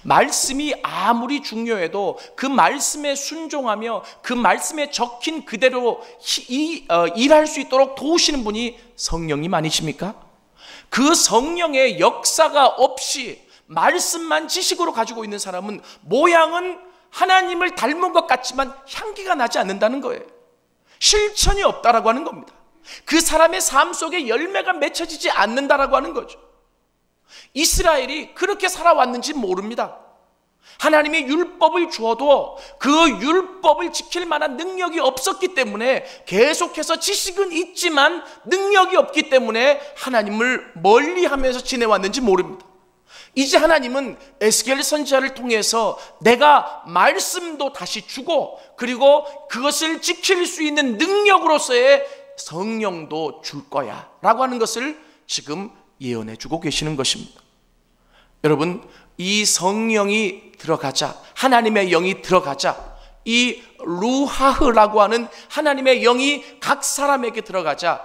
말씀이 아무리 중요해도 그 말씀에 순종하며 그 말씀에 적힌 그대로 일할 수 있도록 도우시는 분이 성령님 아니십니까? 그 성령의 역사가 없이 말씀만 지식으로 가지고 있는 사람은 모양은 하나님을 닮은 것 같지만 향기가 나지 않는다는 거예요. 실천이 없다라고 하는 겁니다. 그 사람의 삶 속에 열매가 맺혀지지 않는다라고 하는 거죠. 이스라엘이 그렇게 살아왔는지 모릅니다. 하나님이 율법을 주어도 그 율법을 지킬 만한 능력이 없었기 때문에 계속해서 지식은 있지만 능력이 없기 때문에 하나님을 멀리하면서 지내왔는지 모릅니다. 이제 하나님은 에스겔 선지자를 통해서 내가 말씀도 다시 주고 그리고 그것을 지킬 수 있는 능력으로서의 성령도 줄 거야 라고 하는 것을 지금 예언해 주고 계시는 것입니다. 여러분, 이 성령이 들어가자, 하나님의 영이 들어가자, 이 루하흐라고 하는 하나님의 영이 각 사람에게 들어가자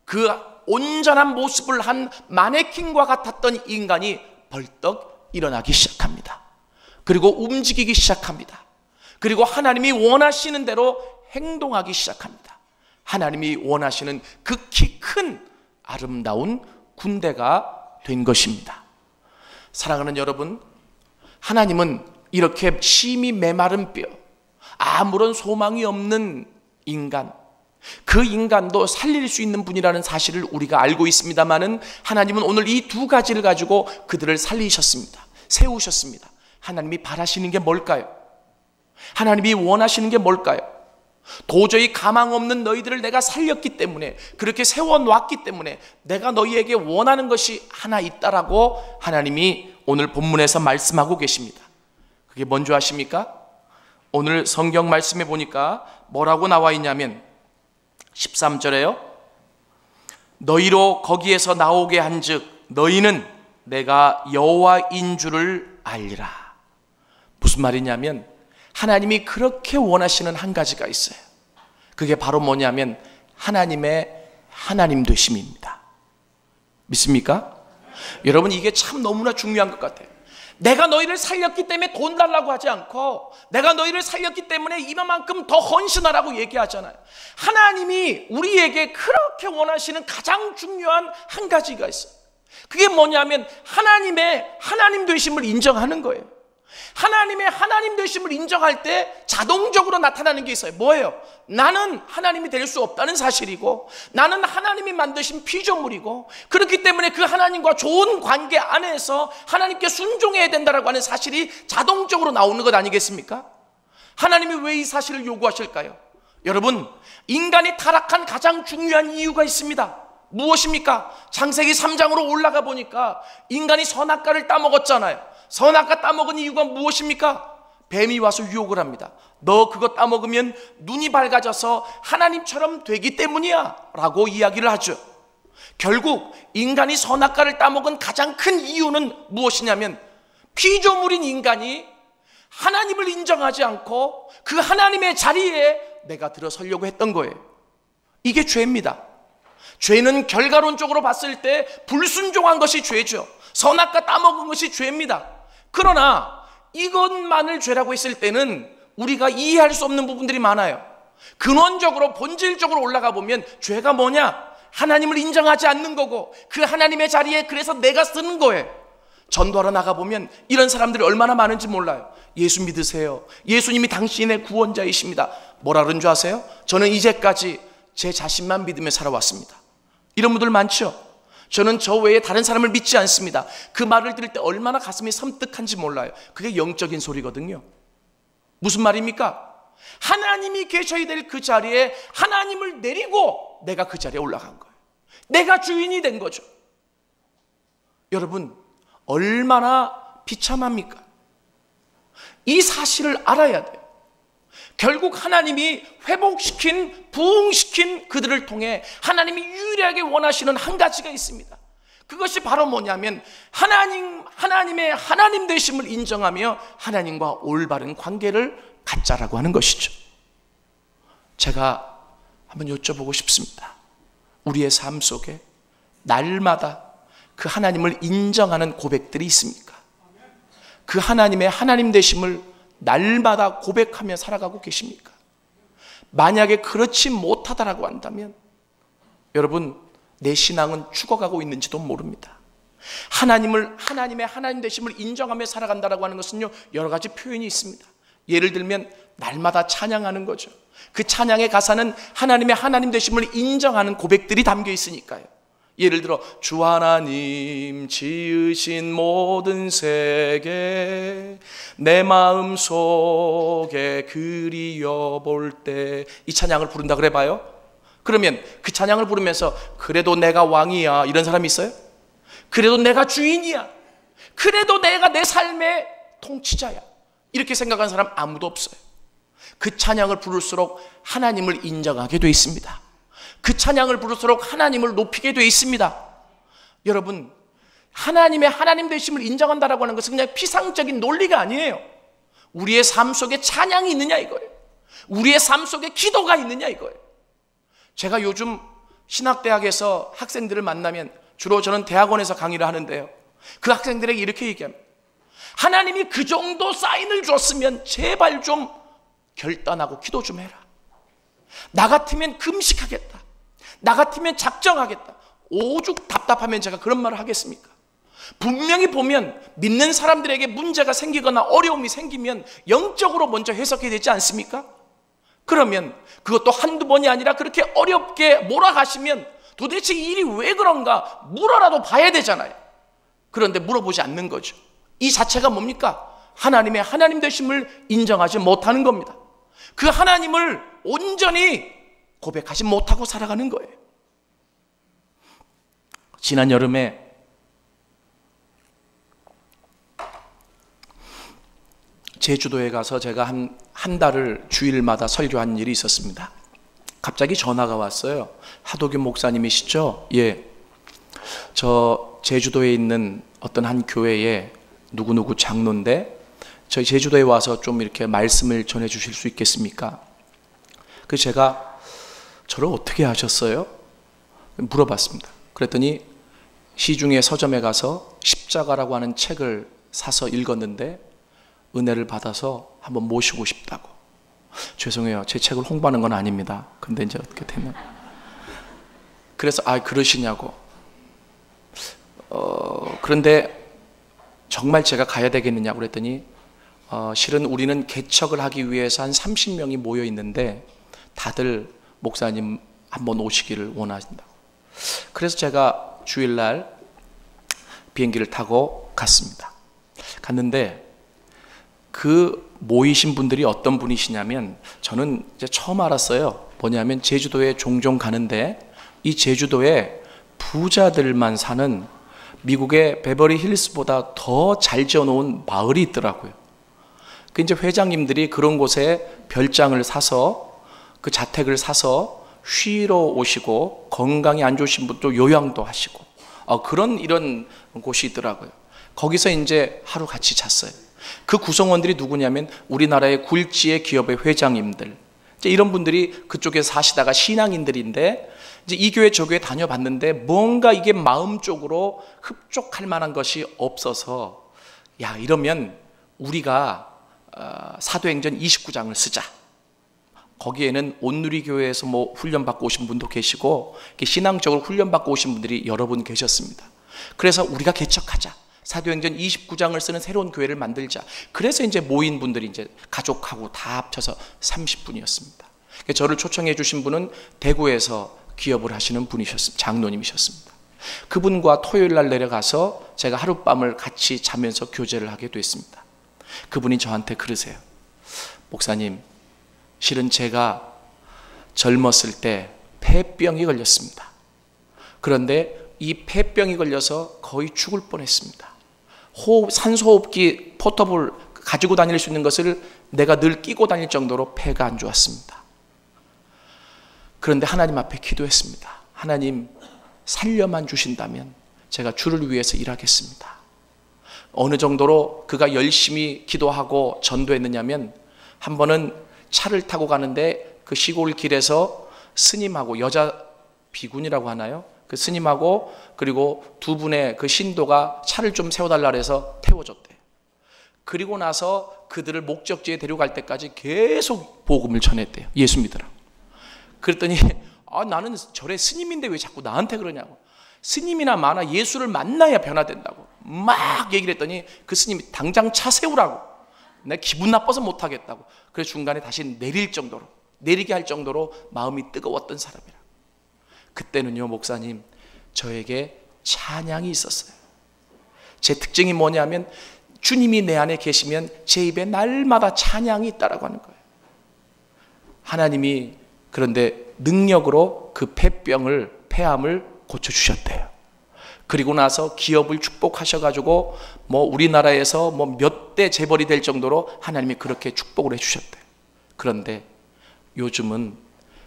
그 온전한 모습을 한 마네킹과 같았던 인간이 벌떡 일어나기 시작합니다. 그리고 움직이기 시작합니다. 그리고 하나님이 원하시는 대로 행동하기 시작합니다. 하나님이 원하시는 극히 큰 아름다운 군대가 된 것입니다. 사랑하는 여러분, 하나님은 이렇게 심히 메마른 뼈, 아무런 소망이 없는 인간, 그 인간도 살릴 수 있는 분이라는 사실을 우리가 알고 있습니다마는 하나님은 오늘 이 두 가지를 가지고 그들을 살리셨습니다. 세우셨습니다. 하나님이 바라시는 게 뭘까요? 하나님이 원하시는 게 뭘까요? 도저히 가망 없는 너희들을 내가 살렸기 때문에, 그렇게 세워놓았기 때문에 내가 너희에게 원하는 것이 하나 있다라고 하나님이 오늘 본문에서 말씀하고 계십니다. 그게 뭔지 아십니까? 오늘 성경 말씀에 보니까 뭐라고 나와 있냐면 13절에요. 너희로 거기에서 나오게 한즉 너희는 내가 여호와인 줄을 알리라. 무슨 말이냐면 하나님이 그렇게 원하시는 한 가지가 있어요. 그게 바로 뭐냐면 하나님의 하나님 되심입니다. 믿습니까? 여러분, 이게 참 너무나 중요한 것 같아요. 내가 너희를 살렸기 때문에 돈 달라고 하지 않고, 내가 너희를 살렸기 때문에 이만큼 더 헌신하라고 얘기하잖아요. 하나님이 우리에게 그렇게 원하시는 가장 중요한 한 가지가 있어요. 그게 뭐냐면 하나님의 하나님 되심을 인정하는 거예요. 하나님의 하나님 되심을 인정할 때 자동적으로 나타나는 게 있어요. 뭐예요? 나는 하나님이 될 수 없다는 사실이고, 나는 하나님이 만드신 피조물이고, 그렇기 때문에 그 하나님과 좋은 관계 안에서 하나님께 순종해야 된다라고 하는 사실이 자동적으로 나오는 것 아니겠습니까? 하나님이 왜 이 사실을 요구하실까요? 여러분, 인간이 타락한 가장 중요한 이유가 있습니다. 무엇입니까? 창세기 3장으로 올라가 보니까 인간이 선악과를 따먹었잖아요. 선악과 따먹은 이유가 무엇입니까? 뱀이 와서 유혹을 합니다. 너 그거 따먹으면 눈이 밝아져서 하나님처럼 되기 때문이야 라고 이야기를 하죠. 결국 인간이 선악과를 따먹은 가장 큰 이유는 무엇이냐면 피조물인 인간이 하나님을 인정하지 않고 그 하나님의 자리에 내가 들어서려고 했던 거예요. 이게 죄입니다. 죄는 결과론적으로 봤을 때 불순종한 것이 죄죠. 선악과 따먹은 것이 죄입니다. 그러나 이것만을 죄라고 했을 때는 우리가 이해할 수 없는 부분들이 많아요. 근원적으로 본질적으로 올라가 보면 죄가 뭐냐? 하나님을 인정하지 않는 거고, 그 하나님의 자리에 그래서 내가 쓰는 거예요. 전도하러 나가보면 이런 사람들이 얼마나 많은지 몰라요. 예수 믿으세요. 예수님이 당신의 구원자이십니다. 뭐라 그런 줄 아세요? 저는 이제까지 제 자신만 믿으며 살아왔습니다. 이런 분들 많죠? 저는 저 외에 다른 사람을 믿지 않습니다. 그 말을 들을 때 얼마나 가슴이 섬뜩한지 몰라요. 그게 영적인 소리거든요. 무슨 말입니까? 하나님이 계셔야 될 그 자리에 하나님을 내리고 내가 그 자리에 올라간 거예요. 내가 주인이 된 거죠. 여러분, 얼마나 비참합니까? 이 사실을 알아야 돼요. 결국 하나님이 회복시킨, 부흥시킨 그들을 통해 하나님이 유일하게 원하시는 한 가지가 있습니다. 그것이 바로 뭐냐면 하나님의 하나님 되심을 인정하며 하나님과 올바른 관계를 갖자라고 하는 것이죠. 제가 한번 여쭤보고 싶습니다. 우리의 삶 속에 날마다 그 하나님을 인정하는 고백들이 있습니까? 그 하나님의 하나님 되심을 날마다 고백하며 살아가고 계십니까? 만약에 그렇지 못하다라고 한다면 여러분, 내 신앙은 죽어가고 있는지도 모릅니다. 하나님의 하나님 되심을 인정하며 살아간다라고 하는 것은요, 여러 가지 표현이 있습니다. 예를 들면 날마다 찬양하는 거죠. 그 찬양의 가사는 하나님의 하나님 되심을 인정하는 고백들이 담겨 있으니까요. 예를 들어 주 하나님 지으신 모든 세계 내 마음속에 그리워 볼 때, 이 찬양을 부른다 그래 봐요. 그러면 그 찬양을 부르면서 그래도 내가 왕이야 이런 사람이 있어요? 그래도 내가 주인이야, 그래도 내가 내 삶의 통치자야, 이렇게 생각하는 사람 아무도 없어요. 그 찬양을 부를수록 하나님을 인정하게 돼 있습니다. 그 찬양을 부를수록 하나님을 높이게 돼 있습니다. 여러분, 하나님의 하나님 되심을 인정한다라고 하는 것은 그냥 피상적인 논리가 아니에요. 우리의 삶 속에 찬양이 있느냐 이거예요. 우리의 삶 속에 기도가 있느냐 이거예요. 제가 요즘 신학대학에서 학생들을 만나면 주로 저는 대학원에서 강의를 하는데요, 그 학생들에게 이렇게 얘기합니다. 하나님이 그 정도 사인을 줬으면 제발 좀 결단하고 기도 좀 해라. 나 같으면 금식하겠다, 나 같으면 작정하겠다. 오죽 답답하면 제가 그런 말을 하겠습니까? 분명히 보면 믿는 사람들에게 문제가 생기거나 어려움이 생기면 영적으로 먼저 해석해야 되지 않습니까? 그러면 그것도 한두 번이 아니라 그렇게 어렵게 몰아가시면 도대체 이 일이 왜 그런가 물어라도 봐야 되잖아요. 그런데 물어보지 않는 거죠. 이 자체가 뭡니까? 하나님의 하나님 되심을 인정하지 못하는 겁니다. 그 하나님을 온전히 고백하지 못하고 살아가는 거예요. 지난 여름에 제주도에 가서 제가 한 달을 주일마다 설교한 일이 있었습니다. 갑자기 전화가 왔어요. 하도균 목사님이시죠? 예. 저 제주도에 있는 어떤 한 교회에 누구누구 장로인데 저희 제주도에 와서 좀 이렇게 말씀을 전해 주실 수 있겠습니까? 그래서 제가 저를 어떻게 아셨어요? 물어봤습니다. 그랬더니 시중에 서점에 가서 십자가라고 하는 책을 사서 읽었는데 은혜를 받아서 한번 모시고 싶다고. 죄송해요. 제 책을 홍보하는 건 아닙니다. 근데 이제 어떻게 되면. 그래서 그러시냐고. 그런데 정말 제가 가야 되겠느냐고 그랬더니 실은 우리는 개척을 하기 위해서 한 30명이 모여 있는데 다들 목사님 한번 오시기를 원하신다고. 그래서 제가 주일날 비행기를 타고 갔습니다. 갔는데 그 모이신 분들이 어떤 분이시냐면 저는 이제 처음 알았어요. 뭐냐면 제주도에 종종 가는데 이 제주도에 부자들만 사는 미국의 베버리 힐스보다 더 잘 지어놓은 마을이 있더라고요. 그 이제 회장님들이 그런 곳에 별장을 사서 그 자택을 사서 쉬러 오시고 건강이 안 좋으신 분도 요양도 하시고 이런 곳이 있더라고요. 거기서 이제 하루 같이 잤어요. 그 구성원들이 누구냐면 우리나라의 굴지의 기업의 회장님들, 이제 이런 분들이 그쪽에 사시다가 신앙인들인데 이제 이 교회 저 교회 다녀봤는데 뭔가 이게 마음적으로 흡족할 만한 것이 없어서 이러면 우리가 사도행전 29장을 쓰자. 거기에는 온누리교회에서 훈련받고 오신 분도 계시고 신앙적으로 훈련받고 오신 분들이 여러 분 계셨습니다. 그래서 우리가 개척하자. 사도행전 29장을 쓰는 새로운 교회를 만들자. 그래서 이제 모인 분들이 이제 가족하고 다 합쳐서 30분이었습니다. 저를 초청해 주신 분은 대구에서 기업을 하시는 분이셨습니다. 장로님이셨습니다. 그분과 토요일 날 내려가서 제가 하룻밤을 같이 자면서 교제를 하게 됐습니다. 그분이 저한테 그러세요. 목사님, 실은 제가 젊었을 때 폐병이 걸렸습니다. 그런데 이 폐병이 걸려서 거의 죽을 뻔했습니다. 산소호흡기 포터블 가지고 다닐 수 있는 것을 내가 늘 끼고 다닐 정도로 폐가 안 좋았습니다. 그런데 하나님 앞에 기도했습니다. 하나님, 살려만 주신다면 제가 주를 위해서 일하겠습니다. 어느 정도로 그가 열심히 기도하고 전도했느냐면 한 번은 차를 타고 가는데 그 시골 길에서 스님하고 여자 비군이라고 하나요? 그 스님하고 그리고 두 분의 그 신도가 차를 좀 세워달라 해서 태워줬대요. 그리고 나서 그들을 목적지에 데려갈 때까지 계속 복음을 전했대요. 예수 믿으라고. 그랬더니 나는 절에 스님인데 왜 자꾸 나한테 그러냐고. 스님이나 마나 예수를 만나야 변화된다고 막 얘기를 했더니 그 스님이 당장 차 세우라고. 내가 기분 나빠서 못하겠다고. 그래서 중간에 다시 내리게 할 정도로 마음이 뜨거웠던 사람이라. 그때는요, 목사님, 저에게 찬양이 있었어요. 제 특징이 뭐냐면 주님이 내 안에 계시면 제 입에 날마다 찬양이 있다라고 하는 거예요. 하나님이 그런데 능력으로 그 폐암을 고쳐주셨대요. 그리고 나서 기업을 축복하셔가지고 우리나라에서 몇 대 재벌이 될 정도로 하나님이 그렇게 축복을 해주셨대요. 그런데 요즘은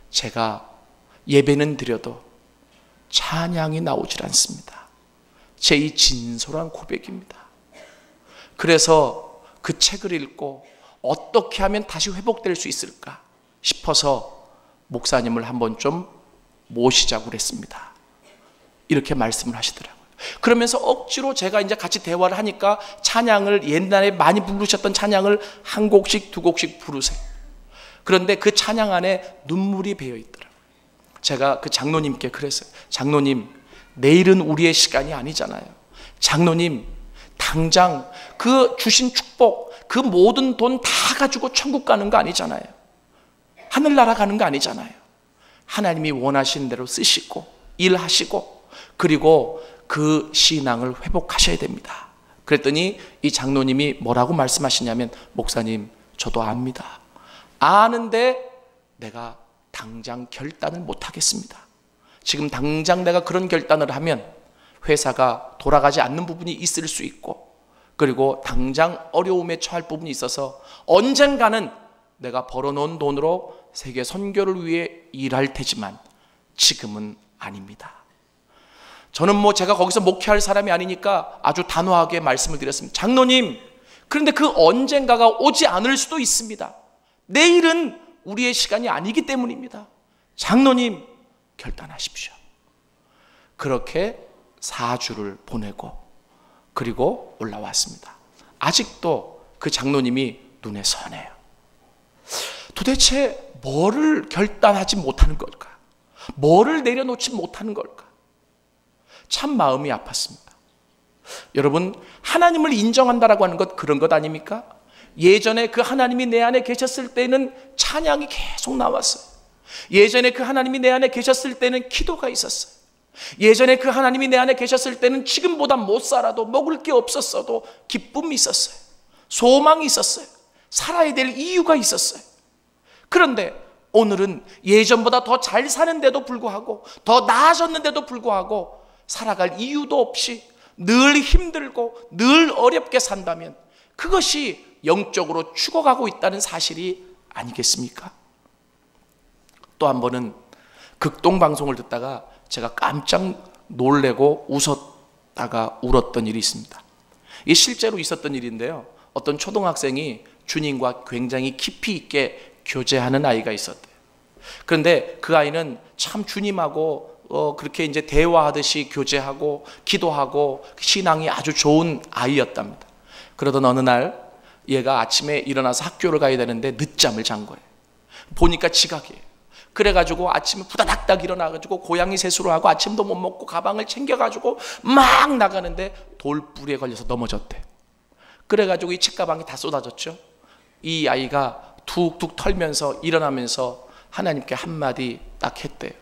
제가 예배는 드려도 찬양이 나오질 않습니다. 제 이 진솔한 고백입니다. 그래서 그 책을 읽고 어떻게 하면 다시 회복될 수 있을까 싶어서 목사님을 한번 좀 모시자고 그랬습니다. 이렇게 말씀을 하시더라고요. 그러면서 억지로 제가 이제 같이 대화를 하니까 찬양을 옛날에 많이 부르셨던 찬양을 한 곡씩 두 곡씩 부르세요. 그런데 그 찬양 안에 눈물이 배어 있더라고요. 제가 그 장로님께 그랬어요. 장로님, 내일은 우리의 시간이 아니잖아요. 장로님, 당장 그 주신 축복, 그 모든 돈 다 가지고 천국 가는 거 아니잖아요. 하늘나라 가는 거 아니잖아요. 하나님이 원하시는 대로 쓰시고 일하시고 그리고 그 신앙을 회복하셔야 됩니다. 그랬더니 이 장로님이 뭐라고 말씀하시냐면, 목사님, 저도 압니다. 아는데 내가 당장 결단을 못 하겠습니다. 지금 당장 내가 그런 결단을 하면 회사가 돌아가지 않는 부분이 있을 수 있고, 그리고 당장 어려움에 처할 부분이 있어서 언젠가는 내가 벌어놓은 돈으로 세계 선교를 위해 일할 테지만 지금은 아닙니다. 저는 제가 거기서 목회할 사람이 아니니까 아주 단호하게 말씀을 드렸습니다. 장로님, 그런데 그 언젠가가 오지 않을 수도 있습니다. 내일은 우리의 시간이 아니기 때문입니다. 장로님, 결단하십시오. 그렇게 4주를 보내고 그리고 올라왔습니다. 아직도 그 장로님이 눈에 선해요. 도대체 뭐를 결단하지 못하는 걸까? 뭐를 내려놓지 못하는 걸까? 참 마음이 아팠습니다. 여러분, 하나님을 인정한다라고 하는 것 그런 것 아닙니까? 예전에 그 하나님이 내 안에 계셨을 때는 찬양이 계속 나왔어요. 예전에 그 하나님이 내 안에 계셨을 때는 기도가 있었어요. 예전에 그 하나님이 내 안에 계셨을 때는 지금보다 못 살아도, 먹을 게 없었어도 기쁨이 있었어요. 소망이 있었어요. 살아야 될 이유가 있었어요. 그런데 오늘은 예전보다 더 잘 사는데도 불구하고, 더 나아졌는데도 불구하고 살아갈 이유도 없이 늘 힘들고 늘 어렵게 산다면 그것이 영적으로 죽어가고 있다는 사실이 아니겠습니까? 또 한 번은 극동방송을 듣다가 제가 깜짝 놀래고 웃었다가 울었던 일이 있습니다. 이게 실제로 있었던 일인데요. 어떤 초등학생이 주님과 굉장히 깊이 있게 교제하는 아이가 있었대요. 그런데 그 아이는 참 주님하고 그렇게 이제 대화하듯이 교제하고 기도하고 신앙이 아주 좋은 아이였답니다. 그러던 어느 날 얘가 아침에 일어나서 학교를 가야 되는데 늦잠을 잔 거예요. 보니까 지각이에요. 그래가지고 아침에 부다닥닥 일어나가지고 고양이 세수를 하고 아침도 못 먹고 가방을 챙겨가지고 막 나가는데 돌뿌리에 걸려서 넘어졌대. 그래가지고 이 책가방이 다 쏟아졌죠. 이 아이가 툭툭 털면서 일어나면서 하나님께 한마디 딱 했대요.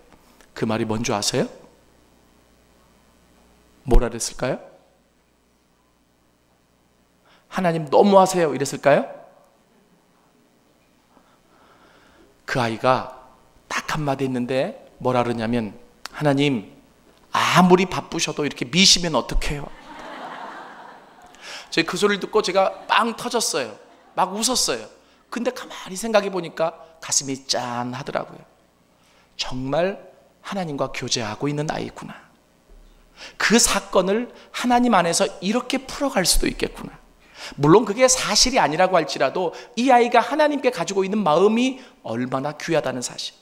그 말이 뭔지 아세요? 뭐라 그랬을까요? 하나님 너무하세요 이랬을까요? 그 아이가 딱 한마디 했는데 뭐라 그러냐면, 하나님 아무리 바쁘셔도 이렇게 미시면 어떡해요? 제가 그 소리를 듣고 제가 빵 터졌어요. 막 웃었어요. 근데 가만히 생각해 보니까 가슴이 짠하더라고요. 정말 하나님과 교제하고 있는 아이구나. 그 사건을 하나님 안에서 이렇게 풀어갈 수도 있겠구나. 물론 그게 사실이 아니라고 할지라도 이 아이가 하나님께 가지고 있는 마음이 얼마나 귀하다는 사실.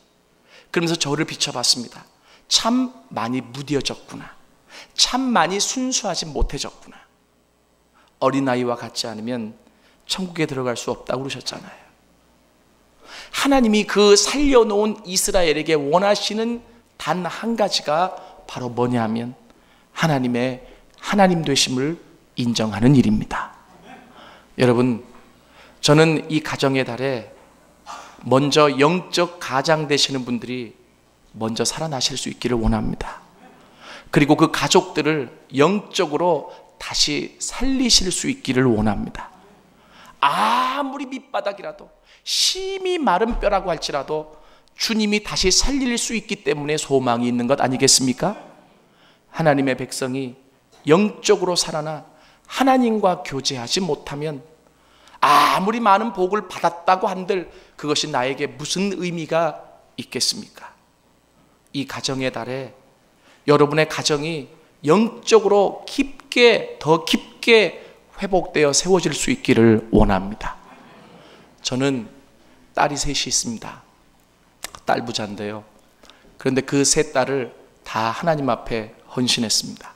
그러면서 저를 비춰봤습니다. 참 많이 무뎌졌구나. 참 많이 순수하지 못해졌구나. 어린아이와 같지 않으면 천국에 들어갈 수 없다고 그러셨잖아요. 하나님이 그 살려놓은 이스라엘에게 원하시는 단 한 가지가 바로 뭐냐 하면 하나님의 하나님 되심을 인정하는 일입니다. 여러분, 저는 이 가정의 달에 먼저 영적 가장 되시는 분들이 먼저 살아나실 수 있기를 원합니다. 그리고 그 가족들을 영적으로 다시 살리실 수 있기를 원합니다. 아무리 밑바닥이라도 심히 마른 뼈라고 할지라도 주님이 다시 살릴 수 있기 때문에 소망이 있는 것 아니겠습니까? 하나님의 백성이 영적으로 살아나 하나님과 교제하지 못하면 아무리 많은 복을 받았다고 한들 그것이 나에게 무슨 의미가 있겠습니까? 이 가정의 달에 여러분의 가정이 영적으로 깊게, 더 깊게 회복되어 세워질 수 있기를 원합니다. 저는 딸이 셋이 있습니다. 딸 부자인데요. 그런데 그 세 딸을 다 하나님 앞에 헌신했습니다.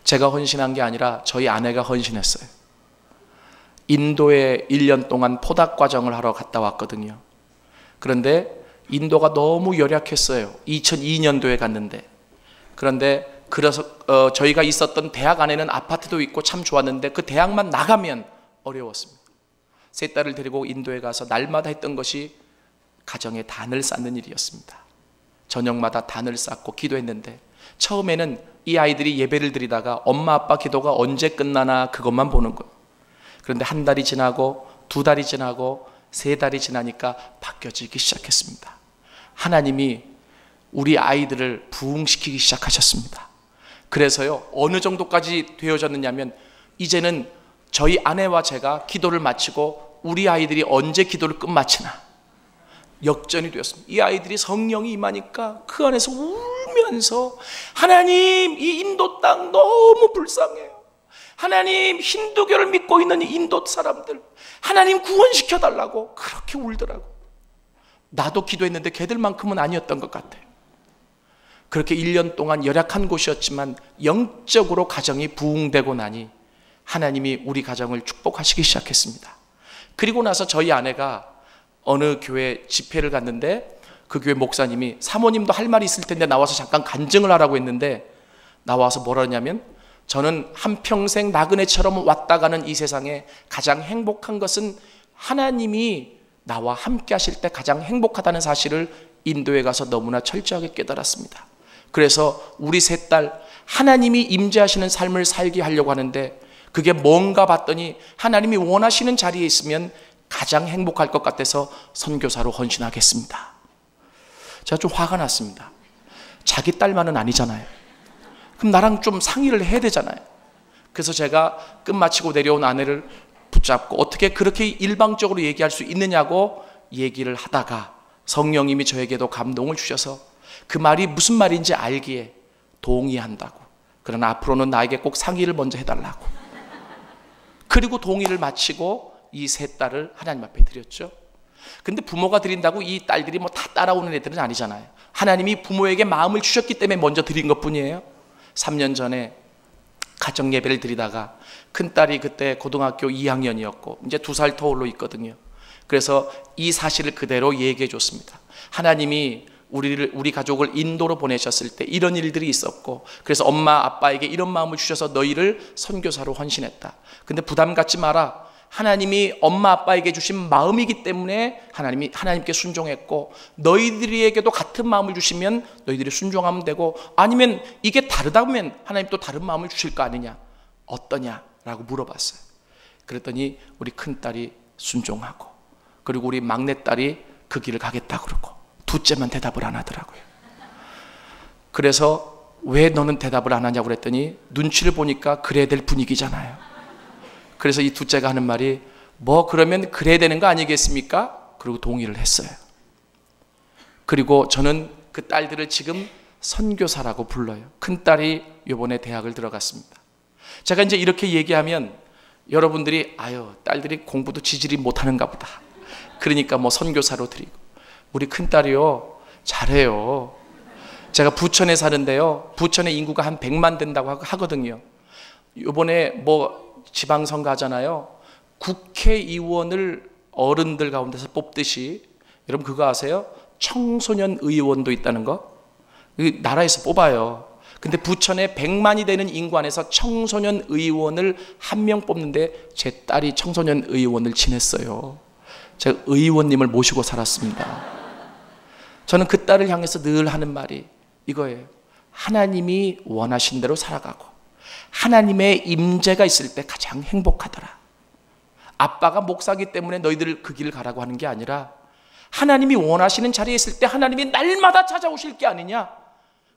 제가 헌신한 게 아니라 저희 아내가 헌신했어요. 인도에 1년 동안 포닥 과정을 하러 갔다 왔거든요. 그런데 인도가 너무 열악했어요. 2002년도에 갔는데. 그런데 그래서 저희가 있었던 대학 안에는 아파트도 있고 참 좋았는데 그 대학만 나가면 어려웠습니다. 세 딸을 데리고 인도에 가서 날마다 했던 것이 가정에 단을 쌓는 일이었습니다. 저녁마다 단을 쌓고 기도했는데 처음에는 이 아이들이 예배를 드리다가 엄마 아빠 기도가 언제 끝나나 그것만 보는 거예요. 그런데 한 달이 지나고 두 달이 지나고 세 달이 지나니까 바뀌어지기 시작했습니다. 하나님이 우리 아이들을 부흥시키기 시작하셨습니다. 그래서요, 어느 정도까지 되어졌느냐면 이제는 저희 아내와 제가 기도를 마치고 우리 아이들이 언제 기도를 끝마치나 역전이 되었습니다. 이 아이들이 성령이 임하니까 그 안에서 울면서 하나님, 이 인도 땅 너무 불쌍해요. 하나님, 힌두교를 믿고 있는 이 인도 사람들 하나님 구원시켜 달라고 그렇게 울더라고. 나도 기도했는데 걔들만큼은 아니었던 것 같아요. 그렇게 1년 동안 열악한 곳이었지만 영적으로 가정이 부흥되고 나니 하나님이 우리 가정을 축복하시기 시작했습니다. 그리고 나서 저희 아내가 어느 교회 집회를 갔는데 그 교회 목사님이 사모님도 할 말이 있을 텐데 나와서 잠깐 간증을 하라고 했는데 나와서 뭐라 하냐면 저는 한평생 나그네처럼 왔다 가는 이 세상에 가장 행복한 것은 하나님이 나와 함께 하실 때 가장 행복하다는 사실을 인도에 가서 너무나 철저하게 깨달았습니다. 그래서 우리 세 딸 하나님이 임재하시는 삶을 살게 하려고 하는데 그게 뭔가 봤더니 하나님이 원하시는 자리에 있으면 가장 행복할 것 같아서 선교사로 헌신하겠습니다. 제가 좀 화가 났습니다. 자기 딸만은 아니잖아요. 그럼 나랑 좀 상의를 해야 되잖아요. 그래서 제가 끝마치고 내려온 아내를 붙잡고 어떻게 그렇게 일방적으로 얘기할 수 있느냐고 얘기를 하다가 성령님이 저에게도 감동을 주셔서 그 말이 무슨 말인지 알기에 동의한다고. 그러나 앞으로는 나에게 꼭 상의를 먼저 해달라고. 그리고 동의를 마치고 이 세 딸을 하나님 앞에 드렸죠. 근데 부모가 드린다고 이 딸들이 뭐 다 따라오는 애들은 아니잖아요. 하나님이 부모에게 마음을 주셨기 때문에 먼저 드린 것 뿐이에요. 3년 전에 가정 예배를 드리다가 큰딸이 그때 고등학교 2학년이었고 이제 2살 터울로 있거든요. 그래서 이 사실을 그대로 얘기해 줬습니다. 하나님이 우리 가족을 인도로 보내셨을 때 이런 일들이 있었고 그래서 엄마 아빠에게 이런 마음을 주셔서 너희를 선교사로 헌신했다. 근데 부담 갖지 마라. 하나님이 엄마 아빠에게 주신 마음이기 때문에 하나님께 순종했고 너희들에게도 같은 마음을 주시면 너희들이 순종하면 되고 아니면 이게 다르다면 하나님 또 다른 마음을 주실 거 아니냐 어떠냐라고 물어봤어요. 그랬더니 우리 큰딸이 순종하고 그리고 우리 막내딸이 그 길을 가겠다고 그러고 둘째만 대답을 안 하더라고요. 그래서 왜 너는 대답을 안 하냐고 그랬더니 눈치를 보니까 그래야 될 분위기잖아요. 그래서 이 둘째가 하는 말이 뭐 그러면 그래야 되는 거 아니겠습니까? 그리고 동의를 했어요. 그리고 저는 그 딸들을 지금 선교사라고 불러요. 큰딸이 이번에 대학을 들어갔습니다. 제가 이제 이렇게 얘기하면 여러분들이 아유 딸들이 공부도 지질이 못하는가 보다. 그러니까 뭐 선교사로 드리고 우리 큰딸이요 잘해요. 제가 부천에 사는데요. 부천에 인구가 한 100만 된다고 하거든요. 이번에 뭐 지방선거 하잖아요. 국회의원을 어른들 가운데서 뽑듯이 여러분 그거 아세요? 청소년 의원도 있다는 거? 나라에서 뽑아요. 근데 부천에 100만이 되는 인구 안에서 청소년 의원을 한 명 뽑는데 제 딸이 청소년 의원을 지냈어요. 제가 의원님을 모시고 살았습니다. 저는 그 딸을 향해서 늘 하는 말이 이거예요. 하나님이 원하신 대로 살아가고 하나님의 임재가 있을 때 가장 행복하더라. 아빠가 목사기 때문에 너희들 그 길을 가라고 하는 게 아니라 하나님이 원하시는 자리에 있을 때 하나님이 날마다 찾아오실 게 아니냐.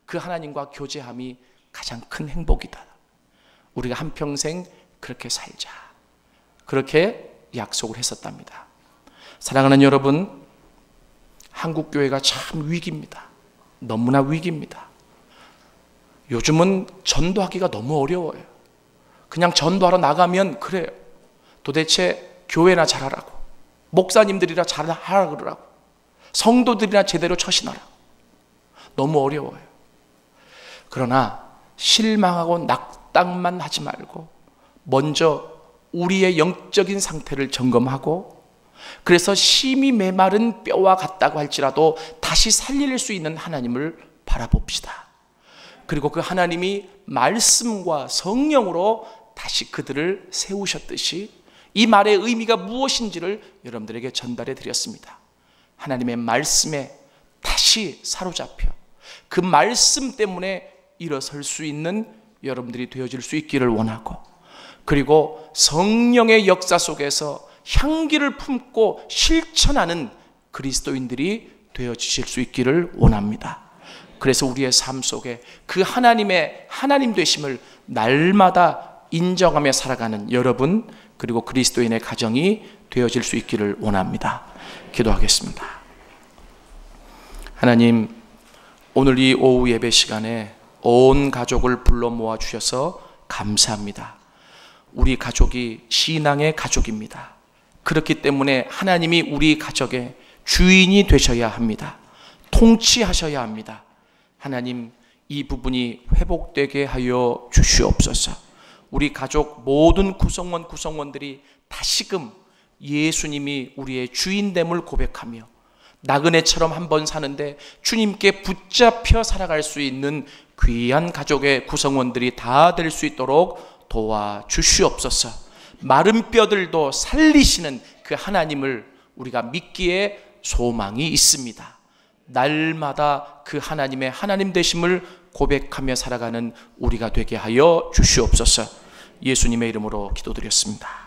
그 하나님과 교제함이 가장 큰 행복이다. 우리가 한평생 그렇게 살자. 그렇게 약속을 했었답니다. 사랑하는 여러분, 한국교회가 참 위기입니다. 너무나 위기입니다. 요즘은 전도하기가 너무 어려워요. 그냥 전도하러 나가면 그래요. 도대체 교회나 잘하라고, 목사님들이라 잘하라 그러라고, 성도들이나 제대로 처신하라. 너무 어려워요. 그러나 실망하고 낙담만 하지 말고 먼저 우리의 영적인 상태를 점검하고 그래서 심히 메마른 뼈와 같다고 할지라도 다시 살릴 수 있는 하나님을 바라봅시다. 그리고 그 하나님이 말씀과 성령으로 다시 그들을 세우셨듯이 이 말의 의미가 무엇인지를 여러분들에게 전달해 드렸습니다. 하나님의 말씀에 다시 사로잡혀 그 말씀 때문에 일어설 수 있는 여러분들이 되어질 수 있기를 원하고, 그리고 성령의 역사 속에서 향기를 품고 실천하는 그리스도인들이 되어지실 수 있기를 원합니다. 그래서 우리의 삶 속에 그 하나님의 하나님 되심을 날마다 인정하며 살아가는 여러분, 그리고 그리스도인의 가정이 되어질 수 있기를 원합니다. 기도하겠습니다. 하나님, 오늘 이 오후 예배 시간에 온 가족을 불러 모아 주셔서 감사합니다. 우리 가족이 신앙의 가족입니다. 그렇기 때문에 하나님이 우리 가족의 주인이 되셔야 합니다. 통치하셔야 합니다. 하나님, 이 부분이 회복되게 하여 주시옵소서. 우리 가족 모든 구성원들이 다시금 예수님이 우리의 주인됨을 고백하며 나그네처럼 한번 사는데 주님께 붙잡혀 살아갈 수 있는 귀한 가족의 구성원들이 다 될 수 있도록 도와주시옵소서. 마른 뼈들도 살리시는 그 하나님을 우리가 믿기에 소망이 있습니다. 날마다 그 하나님의 하나님 되심을 고백하며 살아가는 우리가 되게 하여 주시옵소서. 예수님의 이름으로 기도드렸습니다.